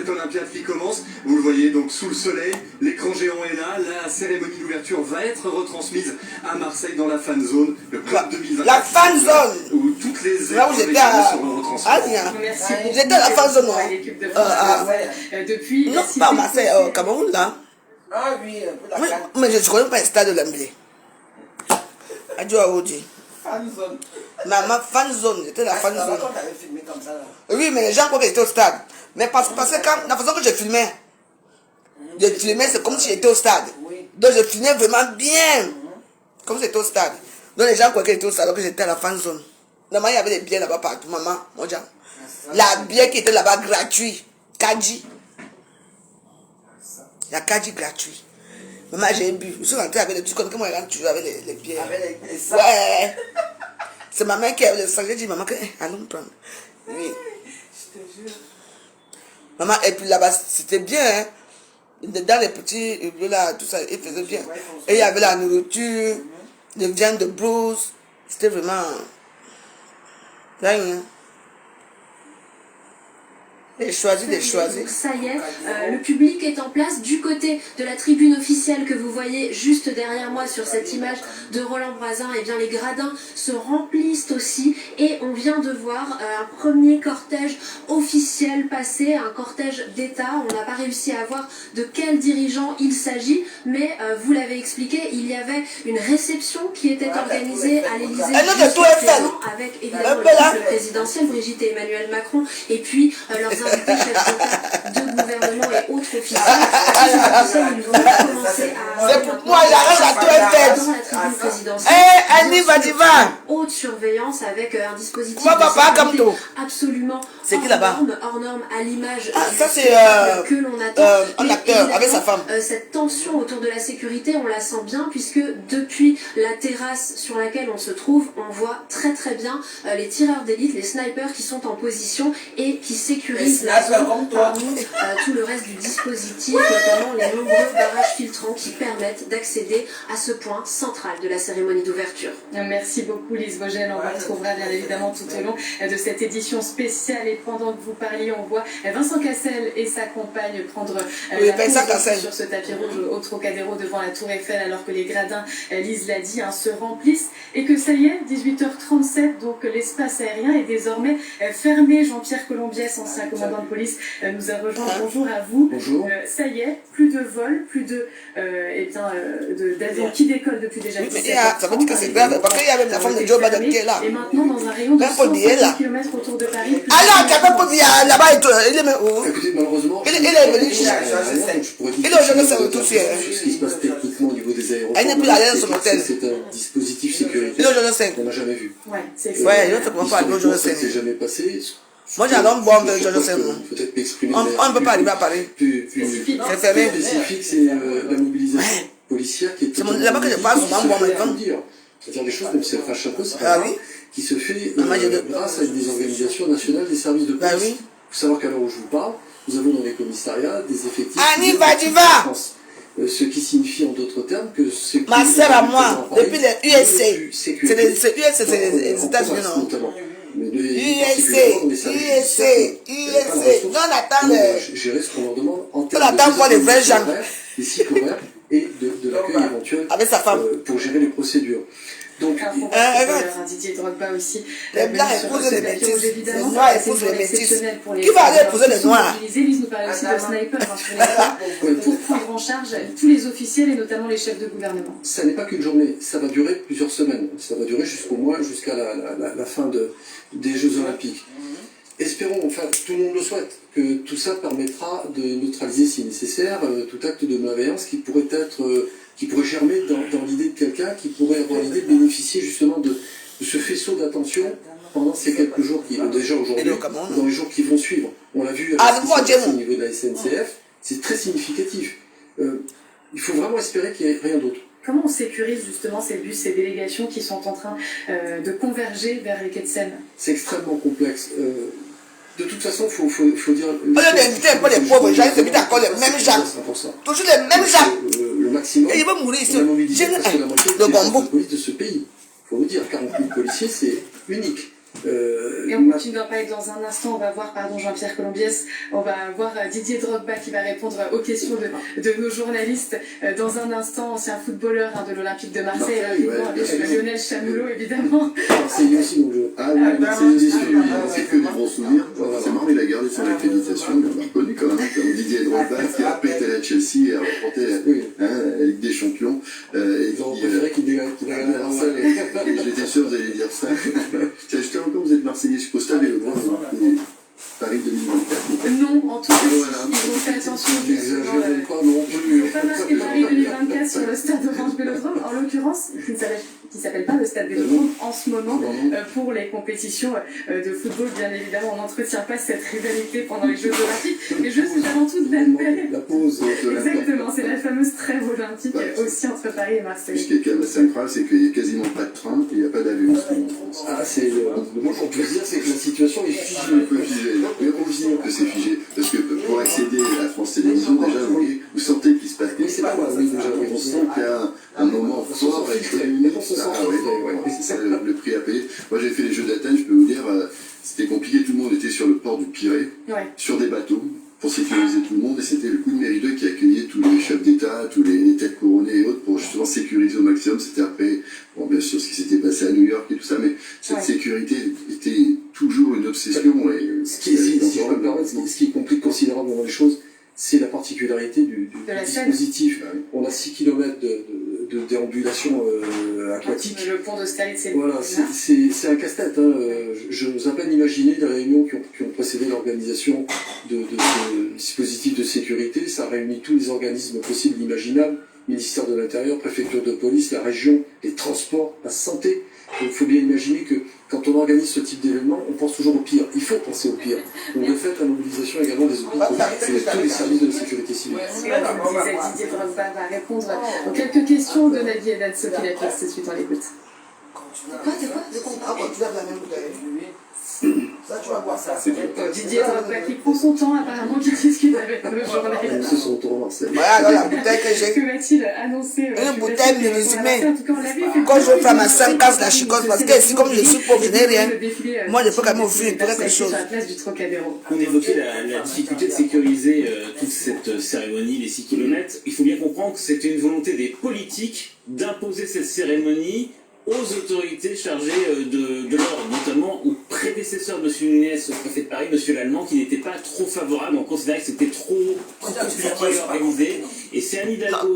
Olympiade qui commence. Vous le voyez donc sous le soleil, l'écran géant est là, la cérémonie d'ouverture va être retransmise à Marseille dans la fan zone, le club 2020. La fan zone où toutes les là où j'étais à Merci. J'étais à la fan zone. L'équipe de France depuis... Non, pas à Marseille, au Cameroun là. Ah oui, pour la canne. Mais je ne connais pas le stade de l'Emblée. Adieu à Audi. Fan zone. Ma fan zone, j'étais la fan zone. Quand t'avais filmé comme ça là. Oui, mais les gens croient que j'étais au stade. Mais parce que quand, la façon que je filmais, c'est comme si j'étais au stade. Donc je filmais vraiment bien. Comme si j'étais au stade. Donc les gens croient que j'étais au stade, alors que j'étais à la fan zone. Normalement, il y avait des billets là-bas partout. Maman, mon diable. La bière qui était là-bas gratuit. Kadi. Il y a Kadi gratuit. Maman, j'ai bu. Je suis rentré avec les trucs comme moi, je rentre toujours avec les bières. Avec les sacs. Ouais. C'est ma mère qui avait le sac. J'ai dit, maman, allons prendre. Oui. Je te jure. Maman, et puis là-bas, c'était bien, hein. Dans les petits hublots là, tout ça, ils faisaient bien. Et il y avait la nourriture, les viandes de brousse. C'était vraiment... Rien. Et choisi. Donc ça y est, le public est en place du côté de la tribune officielle que vous voyez juste derrière moi sur cette image de Roland Brazin. Et bien les gradins se remplissent aussi et on vient de voir un premier cortège officiel passer, un cortège d'État. On n'a pas réussi à voir de quel dirigeant il s'agit, mais vous l'avez expliqué, il y avait une réception qui était organisée à l'Élysée avec évidemment l'équipe présidentielle, Brigitte et Emmanuel Macron, et puis leurs invité chefs d'État, de gouvernement et autres officiers. Ils vont commencer à... C'est pour moi, j'arrête à toi et tête. Dans la tribune présidentielle. Eh, Annie Vadiva. Haute surveillance avec un dispositif Moi, papa, comme toi. absolument C'est qui là-bas? hors norme à l'image ça c'est que l'on attend. un acteur avec sa femme. Cette tension autour de la sécurité, on la sent bien puisque depuis la terrasse sur laquelle on se trouve, on voit très très bien les tireurs d'élite, les snipers qui sont en position et qui sécurisent la zone parmi tout le reste du dispositif, notamment les nombreux barrages filtrants qui permettent d'accéder à ce point central de la cérémonie d'ouverture. Merci beaucoup Lise Vogel, on vous retrouvera bien évidemment tout au long de cette édition spéciale et pendant que vous parliez on voit Vincent Cassel et sa compagne prendre la pose sur ce tapis rouge au Trocadéro devant la Tour Eiffel alors que les gradins, Lise l'a dit, se remplissent et que ça y est, 18h37, donc l'espace aérien est désormais fermé. Jean-Pierre Colombiès, ancien commandant de police, nous a rejoint. Bonjour à vous. Bonjour. Ça y est, plus de vols, plus d'avions qui décollent depuis déjà 17 heures. Ça veut dire que c'est grave, parce qu'il y a même la femme de Joe Biden qui est là. Et maintenant, dans un rayon de 150 km autour de Paris. Alors, tu n'as pas posé là-bas, il est où? Écoutez, malheureusement, il est venu. Il est aujourd'hui, ça veut tout faire. Ce qui se passe techniquement au niveau des aéroports. Elle n'est plus à l'aise sur l'hôtel. C'est un dispositif sécuritaire. Il est aujourd'hui 5. On n'a jamais vu. Ouais, c'est je ne comprends pas. Il est aujourd'hui 5. Ça s'est jamais passé. Moi, j'ai un homme bon de aujourd'hui 5. Peut-être m'exprimer. On ne peut pas arriver à Paris. C'est fermé. Spécifique, c'est la mobilisation policière qui est. C'est là-bas que je parle souvent, moi, maintenant. C'est-à-dire des choses, même si ça fâche un peu, c'est pas grave, qui se fait grâce à des organisations nationales des services de police. Il faut savoir qu'à l'heure où je vous parle, nous avons dans les commissariats des effectifs. Annie Vadiva. Ce qui signifie en d'autres termes que c'est. Ma sœur à moi, depuis les USA. C'est les États-Unis, non? USA. Non, on attend gérer ce qu'on leur demande en termes de. On attend voir les vrais gens. Des sites horaires et de l'accueil éventuel. Avec sa femme. Pour gérer les procédures. Donc, Didier Drogba aussi. Les blancs épousent les métis. Les noirs épousent les métis. Qui va aller épouser les noirs? Lise nous parlait aussi de sniper pour prendre en charge tous les officiels et notamment les chefs de gouvernement. Ça n'est pas qu'une journée, ça va durer plusieurs semaines. Ça va durer jusqu'à la fin des Jeux Olympiques. Espérons, enfin tout le monde le souhaite, que tout ça permettra de neutraliser si nécessaire tout acte de malveillance qui pourrait germer dans l'idée de quelqu'un qui pourrait avoir l'idée de bénéficier justement de ce faisceau d'attention pendant ces quelques jours qui déjà aujourd'hui, dans les jours qui vont suivre. On l'a vu au niveau de la SNCF, c'est très significatif. Il faut vraiment espérer qu'il n'y ait rien d'autre. Comment on sécurise justement ces bus, ces délégations qui sont en train de converger vers les quais de Seine? C'est extrêmement complexe. De toute façon, il faut dire... On a invité un peu les pauvres gens, ils se mettent encore les mêmes gens. Toujours les mêmes gens. Le maximum. Et ils vont mourir ici. On a mobilisé presque la moitié de police de ce pays. Il faut vous dire, 40 000 policiers, c'est unique. Et on continue d'en parler dans un instant. On va voir, Jean-Pierre Colombiès, on va voir Didier Drogba qui va répondre aux questions de nos journalistes. Dans un instant, ancien footballeur de l'Olympique de Marseille, Lionel Chamoulot, évidemment. Marseille aussi, donc c'est que des bons souvenirs. C'est marrant, il a gardé son accréditation, il l'a reconnu quand même, comme Didier Drogba, qui a pété la Chelsea et a remporté la Ligue des Champions. Ils ont préféré qu'il dégage Marseille. J'étais sûr que vous allez dire ça. J'étais encore, vous êtes Marseillais, je suis au stade Vélodrome, Paris 2024. Non, en tout cas, ils ont fait attention. Ils n'ont pas marqué Paris 2024 sur le stade Orange Vélodrome, en l'occurrence, qui ne s'appelle pas le stade Vélodrome en ce moment, pour les compétitions de football. Bien évidemment, on n'entretient pas cette rivalité pendant les Jeux Olympiques. Les Jeux, c'est avant tout de la paix. La pause. Exactement, c'est la fameuse trêve olympique aussi entre Paris et Marseille. Ce qui est quand même assez incroyable, c'est qu'il n'y a quasiment pas de train et il n'y a pas d'avion en France. Ah, c'est le mot qu'on peut dire, c'est que la situation est figée. Oui, que c'est figé. Parce que pour accéder à la France Télévisions, déjà, vous sentez qu'il se passe quelque chose. On sent qu'il y a un moment fort avec c'est ça le prix à payer. Moi, j'ai fait les Jeux d'Athènes, je peux vous dire, c'était compliqué. Tout le monde était sur le port du Pirée, sur des bateaux, pour sécuriser tout le monde. Et c'était le coup de Mairie 2 qui accueillait tous les chefs d'État, tous les têtes couronnées et autres, pour justement sécuriser au maximum. C'était après, bon, bien sûr, ce qui s'était passé à New York et tout ça, mais cette sécurité était toujours une obsession. Et si je peux me permettre, ce qui complique considérablement les choses, c'est la particularité du dispositif. On a 6 km de déambulation aquatique. Le pont d'Austerlitz, c'est voilà, c'est un casse-tête. Hein. J'ose à peine imaginer les réunions qui ont précédé l'organisation de ce dispositif de sécurité. Ça réunit tous les organismes possibles et imaginables, ministère de l'Intérieur, préfecture de police, la région, les transports, la santé. Donc il faut bien imaginer que quand on organise ce type d'événement, on pense toujours au pire. Il faut penser au pire. Donc de fait, la mobilisation également des hôpitaux et tous les services de la sécurité civile. Didier Drogba va répondre aux quelques questions de Nadia Edatso qui la place tout de suite, on l'écoute. Didier Drogba qui prend son temps apparemment, qui discute avec le journaliste. C'est son tour Marseille. Voilà dans la bouteille que j'ai. Que va-t-il annoncer Une bouteille de résumé. Quand je fais ma 5 casse la chicote, parce que si comme je suis pauvre, je n'ai rien. Moi, je peux quand même offrir quelque chose. On évoquait la difficulté de sécuriser toute cette cérémonie, les 6 km. Il faut bien comprendre que c'était une volonté des politiques d'imposer cette cérémonie aux autorités chargées de l'ordre, notamment au prédécesseur de M. Nunes, au préfet de Paris, M. Lallemand, qui n'était pas trop favorable. On considérait que c'était trop compliqué à organiser. Et c'est Anne Hidalgo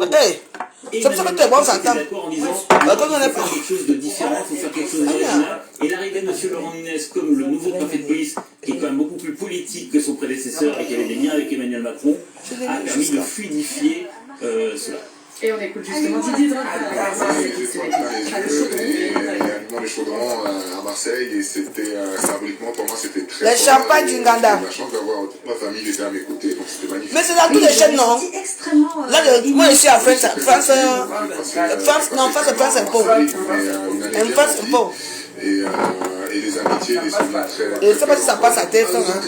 et Emmanuel Macron qui étaient d'accord en disant il faut faire quelque chose de différent, il faut faire quelque chose d'original. Et l'arrivée de M. Laurent Nunes comme le nouveau préfet de police, qui est quand même beaucoup plus politique que son prédécesseur et qui avait des liens avec Emmanuel Macron, a permis de fluidifier cela. Et on écoute justement Didier Drogba. Les chaudrons à Marseille et c'était symboliquement pour moi c'était très les champagnes du Nganda. J'ai la chance d'avoir toute ma famille qui était à mes côtés donc c'était magnifique. Mais c'est dans toutes les chaînes non. Là moi je suis à France Info. France Info. Et les amitiés, les souvenirs très... Je ne sais pas si ça passe à TF1. Hein.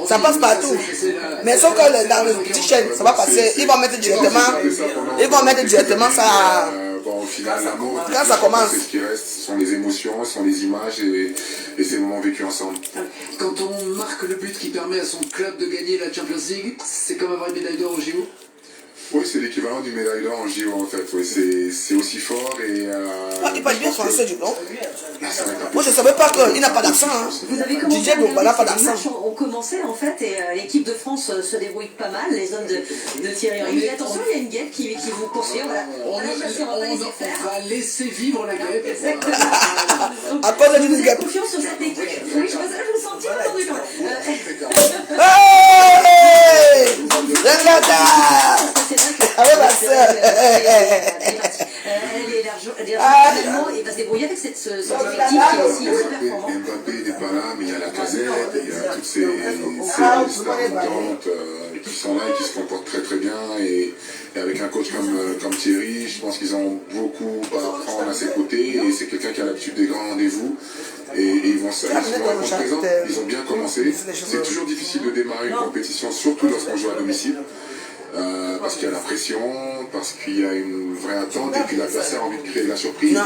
Ça passe partout. Mais sauf que dans le petit chaîne, ça va passer. Ils vont mettre directement ça. Bon, au final, l'amour, quand ça commence, c'est ce qui reste, ce sont les émotions, ce sont les images et ces moments vécus ensemble. Quand on marque le but qui permet à son club de gagner la Champions League, c'est comme avoir une médaille d'or au JO. Oui, c'est l'équivalent d'une médaille d'or en JO en fait. Oui, c'est aussi fort et. Il parle bien français du coup. Moi je ne savais pas qu'il n'a pas d'accent. Hein. Vous avez commencé à n'a pas d'accent. Les matchs ont commencé en fait et l'équipe de France se débrouille pas mal, les hommes de Thierry Henry. Mais attention, il y a une guêpe qui vous poursuit. On va laisser vivre la guêpe. À cause d'une guêpe. Confiance sur cette équipe. Oui, je vous sens entendu. Avec ma soeur. Il va se débrouiller avec cette effectif qui est aussi très performant. Mbappé n'est pas là, mais il y a la Casette, il y a toutes ces stars montantes qui sont là et qui se comportent très très bien. Et avec un coach comme Thierry, je pense qu'ils ont beaucoup à apprendre à ses côtés. Et c'est quelqu'un qui a l'habitude des grands rendez-vous. Et ils vont se rendre par exemple, ils ont bien commencé. C'est toujours difficile de démarrer une compétition, surtout lorsqu'on joue à domicile. Parce qu'il y a la pression, parce qu'il y a une vraie attente et puis l'adversaire a envie de créer la surprise. Donc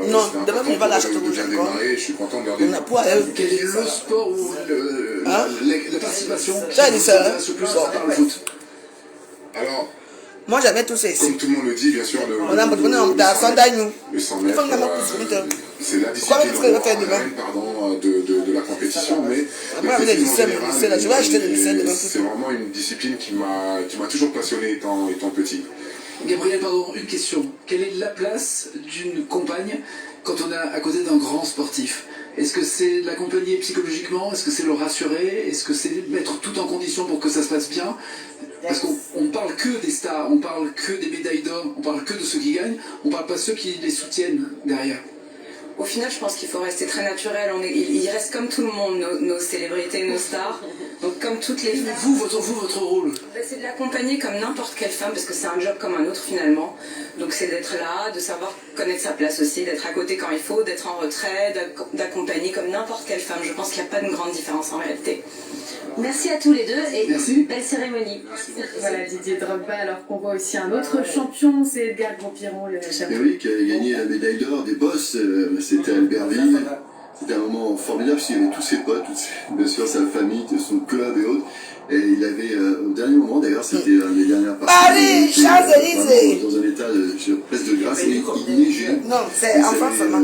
c'est important de bien démarrer et je suis content de leur démarrer. Quel est le sport où la participation s'intéresse le plus par le foot? Alors, moi j'avais tous ces. Comme tout le monde le dit, bien sûr, le 100 mètres, c'est la discipline de la compétition, mais c'est vraiment une discipline qui m'a toujours passionné étant petit. Gabriel, pardon, une question. Quelle est la place d'une compagne quand on est à côté d'un grand sportif? Est-ce que c'est de l'accompagner psychologiquement? Est-ce que c'est le rassurer? Est-ce que c'est mettre tout en condition pour que ça se passe bien? Parce qu'on parle que des stars, on parle que des médailles d'or, on parle que de ceux qui gagnent, on parle pas de ceux qui les soutiennent derrière. Au final, je pense qu'il faut rester très naturel. Il reste comme tout le monde, nos célébrités, nos stars. Donc comme toutes les femmes. Votre rôle c'est de l'accompagner comme n'importe quelle femme, parce que c'est un job comme un autre finalement. Donc c'est d'être là, de savoir connaître sa place aussi, d'être à côté quand il faut, d'être en retrait, d'accompagner comme n'importe quelle femme. Je pense qu'il n'y a pas de grande différence en réalité. Merci à tous les deux et belle cérémonie. Voilà Didier Drogba, alors qu'on voit aussi un autre champion, c'est Edgar Gros-Piron, le champion. Et oui, qui a gagné la médaille d'or des boss, c'était Albertville. C'était un moment formidable parce qu'il y avait tous ses potes, bien sûr sa famille, son club et autres. Et il avait, au dernier moment d'ailleurs, c'était un des dernières parties. Paris, Champs-Élysées. Dans un état presque de grâce. Non, c'est en France seulement.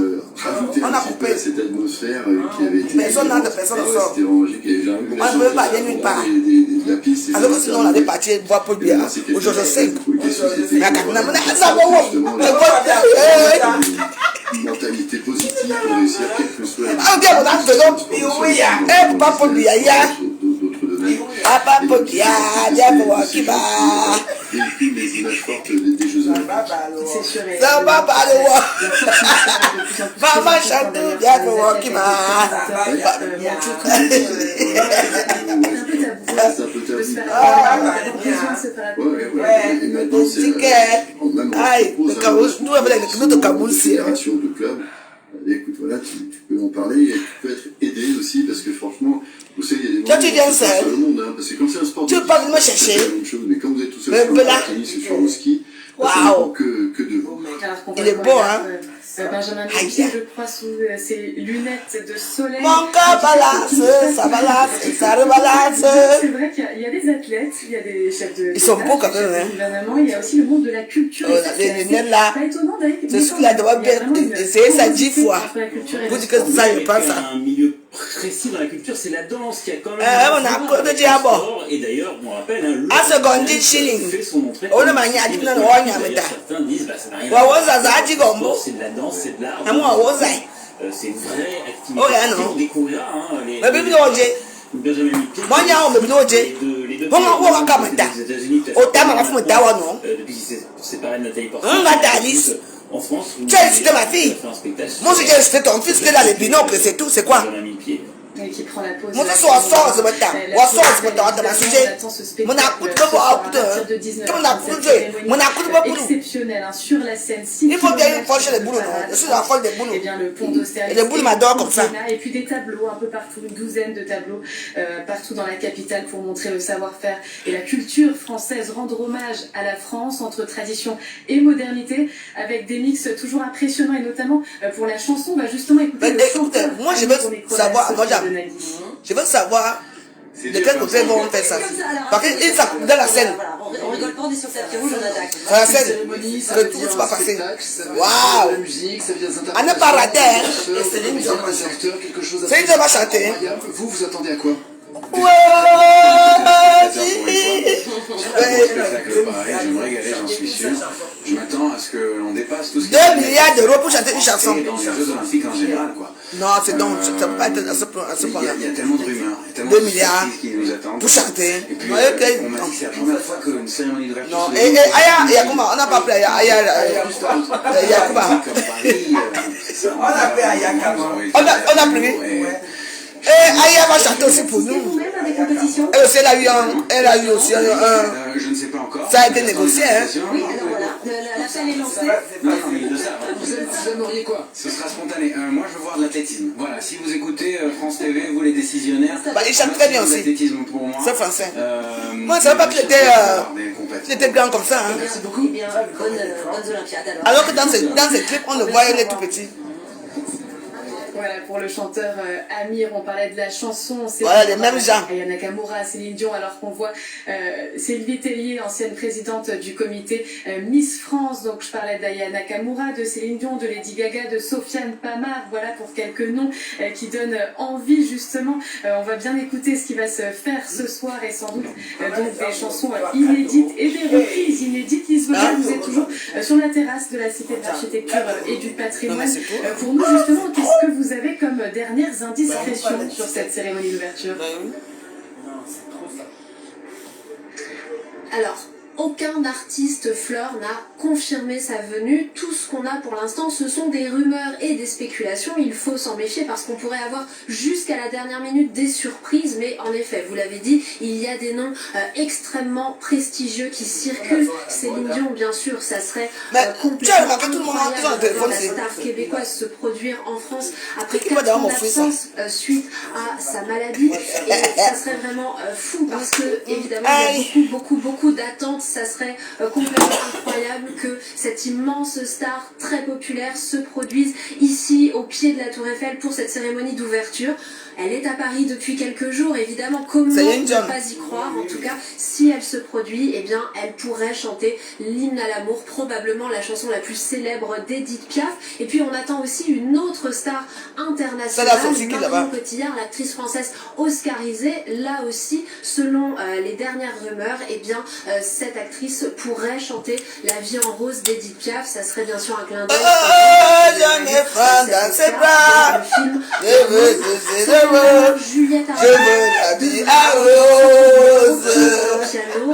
On a coupé. Cette atmosphère qui avait été... Personne n'entre, personne ne sort. C'était rangé, qu'il y avait On ne veut pas aller nulle part. Alors que sinon on allait partir boire pour bien. Aujourd'hui, je sais. Mais à une mentalité positive pour réussir quel que soit... Ah bien, on a fait donc. Pas pour bien. Papa pour bien, qui va. Véhicule les images fortes des Jeux Olympiques. Ça va pas le voir. Maman chante bien pour qui va. C'est un peu tabou. Et maintenant, c'est... Aïe, le Cameroun, nous avec le Cameroun, c'est... Fédération de club. Écoute, voilà, tu peux en parler et tu peux être aidé aussi parce que franchement, vous savez, il y a des quand tu viens seul, dans le monde, hein, parce que quand c'est un sport, tu peux pas venir me chercher. C'est la même chose, mais quand vous êtes tout seul sur le tennis ou sur le ski, ça dépend que de vous. Il est beau, hein. Benjamin Mépierre, je crois, sous ses lunettes de soleil. Mon cœur balance, ça balance, ça rebalance. C'est vrai qu'il y a des athlètes, il y a des chefs de... Ils sont beaux quand même, hein. Il y a aussi le monde de la culture. Les lunettes là, c'est ce qu'il a doit bien essayer ça 10 fois. Pour dire que ça, je pense ça. Un milieu précis dans la culture, c'est la danse qui a quand même... on a encore de diable. Et d'ailleurs, on rappelle, hein, un second shilling. fait son entrée. On a manié à dire non, on a mis certains disent, bah ça n'a rien c'est de la danse, c'est de l'art. C'est une vraie activité. On découvrira les Benjamin Mépierre. Les deux États-Unis, depuis qu'il s'est séparé de Nathalie Portman. En France, tu as incité ma fille. Moi, j'ai incité ton fils qui est dans les binocles, c'est tout, c'est quoi? Et qui prend la pause. Mon fils, on sort ce matin. On sort ce matin dans ma sujet. Mon accoude de exceptionnel sur la scène. Il faut bien une folle les boulots. Je suis la folle des boulots. Et bien le pont d'Austerlitz. Et les boules m'adorent comme ça. Et puis des tableaux un peu partout, une douzaine de tableaux partout dans la capitale pour montrer le savoir-faire et la culture française, rendre hommage à la France entre tradition et modernité avec des mix toujours impressionnants et notamment pour la chanson, on va justement écouter le chanteur. Moi je veux savoir, je veux savoir de quel côté vont faire ça. Parce qu'ils s'accoutent dans la scène. On rigole pas, on est sur tapis rouge, on attaque. Dans la scène, le tout c'est pas passé. Waouh! On n'a pas raté, hein? Céline va chanter. Vous attendez à quoi? Je me régaler, j'en suis sûr. Je m'attends à ce qu'on dépasse tout ce qui 2 milliards d'euros pour chanter une chanson. dans les Jeux Olympiques en général, quoi. Non, c'est donc, ça peut pas être à ce point-là. Il y a tellement de rumeurs, il y a tellement 2 de milliards surprises qui nous attendent. pour chanter. Et puis, on m'a dit que c'est la première fois qu'une cérémonie d'ouverture. Non, et Aya, Yakuma, on n'a pas appelé Aya, Yakuma. On a appelé Aya Yakuma. On a pris. Et Aya va chanter aussi pour nous. Elle aussi, elle a eu aussi un... Je ne sais pas encore. Ça a été négocié, hein. Oui, alors voilà, l'appel est lancé. Non, mais ils le savent. Vous aimeriez quoi? Ce sera spontané. Moi, je veux voir de l'athlétisme. Voilà, si vous écoutez France TV, vous les décisionnaires... Bah, il chante très bien aussi. L'athlétisme pour moi. C'est français. Moi, je ne savais pas qu'il était grand comme ça, hein. Merci beaucoup. Bien, bonnes Olympiades alors. Alors que dans ces clips, on le voit, il est tout petit. Voilà, pour le chanteur Amir, on parlait de la chanson. Voilà, les mêmes gens. Aya Nakamura, Céline Dion, alors qu'on voit Sylvie Tellier, ancienne présidente du comité Miss France. Donc je parlais d'Aya Nakamura, de Céline Dion, de Lady Gaga, de Sofiane Pamar. Voilà pour quelques noms qui donnent envie justement. On va bien écouter ce qui va se faire ce soir et sans doute donc des chansons inédites et des reprises inédites. Lise Vogel, vous êtes toujours sur la terrasse de la Cité de l'Architecture et du Patrimoine. Pour nous justement, qu'est-ce que vous avez comme dernières indiscrétions sur cette cérémonie d'ouverture? Alors, aucun artiste Fleur n'a confirmé sa venue. Tout ce qu'on a pour l'instant, ce sont des rumeurs et des spéculations. Il faut s'en méfier parce qu'on pourrait avoir jusqu'à la dernière minute des surprises. Mais en effet, vous l'avez dit, il y a des noms extrêmement prestigieux qui circulent. Céline Dion, bien sûr, ça serait complètement incroyable de voir la star québécoise se produire en France après 4 ans d'absence suite à sa maladie. Et ça serait vraiment fou parce que, évidemment, il y a beaucoup d'attentes. Ça serait complètement incroyable que cette immense star très populaire se produise ici au pied de la Tour Eiffel pour cette cérémonie d'ouverture. Elle est à Paris depuis quelques jours, évidemment. Comment ne pas y croire? En tout cas, si elle se produit, eh bien, elle pourrait chanter l'hymne à l'amour, probablement la chanson la plus célèbre d'Edith Piaf. Et puis on attend aussi une autre star internationale, Marion Cotillard, l'actrice française oscarisée. Là aussi, selon les dernières rumeurs, eh bien, cette actrice pourrait chanter La vie en rose d'Edith Piaf. Ça serait bien sûr un clin d'œil. Juliette je veux la vie à rose.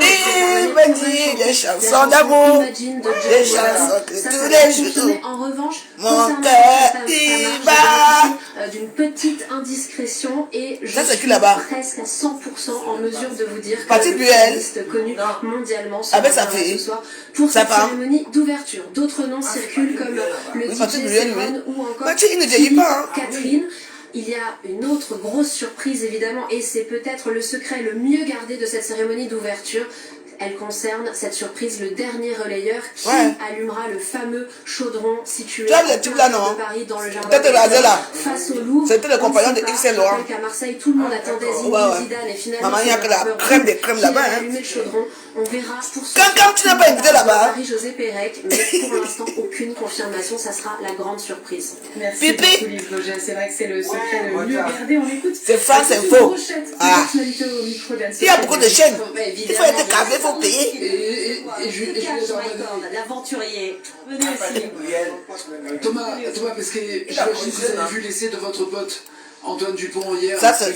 Il me dit les chansons d'amour, les chansons que tous les jours. En revanche, mon cœur y bat. D'une petite indiscrétion et je ça, suis presque à 100% en mesure de vous dire que l'artiste connu mondialement sera ce soir pour cette cérémonie d'ouverture. D'autres noms circulent comme le DJ Seron ou encore Catherine. Il y a une autre grosse surprise évidemment et c'est peut-être le secret le mieux gardé de cette cérémonie d'ouverture. Elle concerne, cette surprise, le dernier relayeur qui allumera le fameux chaudron situé à Paris dans le jardin face au Louvre. C'était le compagnon de Yves Laurent. À Marseille, tout le monde attendait Zinedine Zidane et finalement il y a que la crème des crèmes là-bas. Allumé le chaudron. On verra pour ce quand tu n'as pas invité là-bas. Marie-Josée Pérec, mais pour l'instant aucune confirmation, ça sera la grande surprise. Merci beaucoup Lise Loget, c'est vrai que c'est le secret le mieux gardé, on écoute. C'est France Info. Il y a beaucoup de chaînes. Il faut être câblé, il faut payer. L'aventurier. Venez aussi. Thomas Pesquet, j'imagine que vous avez vu l'essai de votre pote Antoine Dupont hier. Ça c'est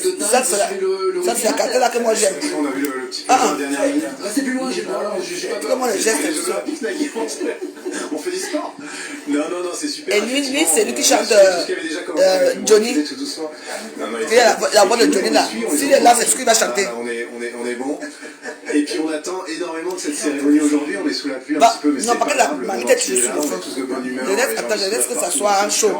la carte là que moi j'aime. On a vu le petit peu de dernière minute. Restez plus loin, j'ai pas peur. Comment le geste on fait du sport. Non, c'est super. Et lui c'est lui qui chante Johnny. Il y a la voix de Johnny là. S'il est là, c'est ce qu'il va chanter. On est bon. Et puis on attend énormément de cette cérémonie aujourd'hui. On est sous la pluie un petit peu, mais c'est pas grave. On est tous de bonne humeur. Je laisse que ça soit un show.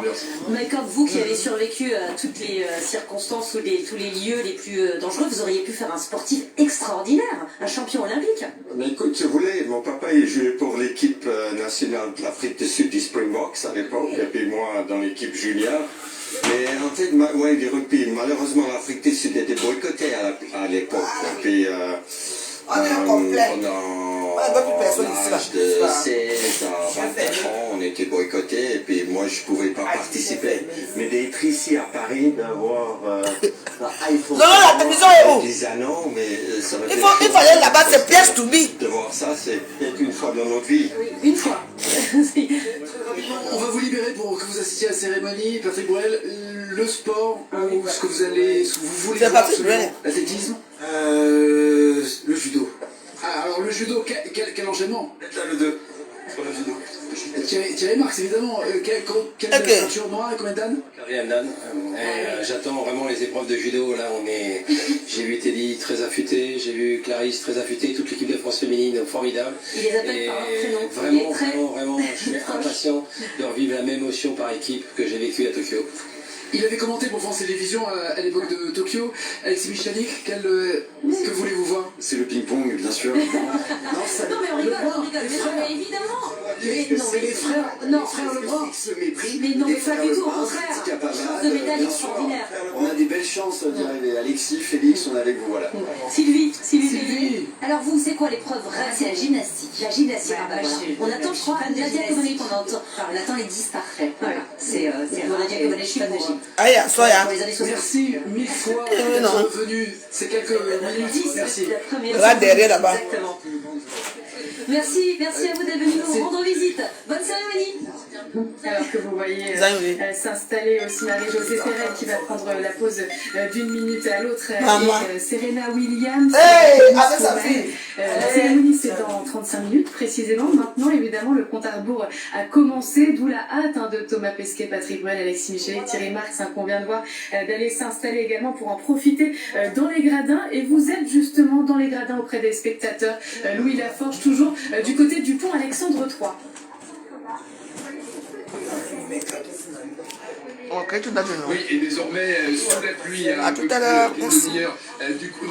Michael, vous qui avez survécu à toutes les circonstances ou tous les lieux les plus dangereux, vous auriez pu faire un sportif extraordinaire, un champion olympique. Mais écoute, je voulais, mon papa il jouait pour l'équipe nationale de l'Afrique du Sud du Springboks à l'époque, et puis moi dans l'équipe junior. Mais en fait, du rugby, malheureusement l'Afrique du Sud était boycottée à l'époque. Et puis on est incomplet. Pendant l'âge de 16 à 24 ans, on était boycottés et puis moi je pouvais pas participer. Mais d'être ici à Paris, d'avoir la télévision est où? Des anneaux, mais ça va il faut aller là-bas, c'est pièce to be. De voir ça, c'est peut-être une fois dans notre vie. Oui, une fois. On va vous libérer pour que vous assistiez à la cérémonie. Patrick Bruel, le sport, ou ce que vous voulez voir, l'athlétisme, le judo. Ah, alors le judo, quel enchaînement? Là, le 2 sur le judo. Thierry Marx, évidemment. Quelle ceinture noire et combien d'ânes? Quatrième dan. J'attends vraiment les épreuves de judo. Là, j'ai vu Teddy très affûté, j'ai vu Clarisse très affûtée, toute l'équipe de France féminine formidable. Il les appelle par un prénom. Vraiment, je suis impatient de revivre la même émotion par équipe que j'ai vécue à Tokyo. Il avait commenté pour France Télévisions à l'époque de Tokyo. Alexis Michalik, que voulez-vous voir? C'est le ping-pong, bien sûr. Non mais on rigole, mais évidemment. Les frères Lebrun. Mais non, pas du tout, au contraire. Chance de médaille extraordinaire. On a des belles chances d'y arriver. Alexis, Félix, on est avec vous, voilà. Sylvie. Alors vous, c'est quoi l'épreuve? C'est la gymnastique. La gymnastique, on attend, je crois, Nadia Comaneci qu'on entend. On attend les 10 parfaits. Voilà, c'est Nadia Comaneci pour... Allez, soya. Merci 1000 fois d'être venu ces quelques minutes. Merci. Là derrière là-bas. Exactement. Merci à vous d'être venus nous rendre visite. Bonne cérémonie. Alors que vous voyez s'installer aussi Marie-Josée Pérec qui va prendre la pause d'une minute à l'autre et Serena Williams. La cérémonie c'est dans 35 minutes précisément. Maintenant évidemment le compte à rebours a commencé, d'où la hâte de Thomas Pesquet, Patrick Bruel, Alexis Michalik, Thierry Marx qu'on vient de voir d'aller s'installer également pour en profiter dans les gradins. Et vous êtes justement dans les gradins auprès des spectateurs. Louis Laforge toujours du côté du pont Alexandre III. Ok, tout à fait. Oui, et désormais, sous la pluie, à tout à l'heure. du coup,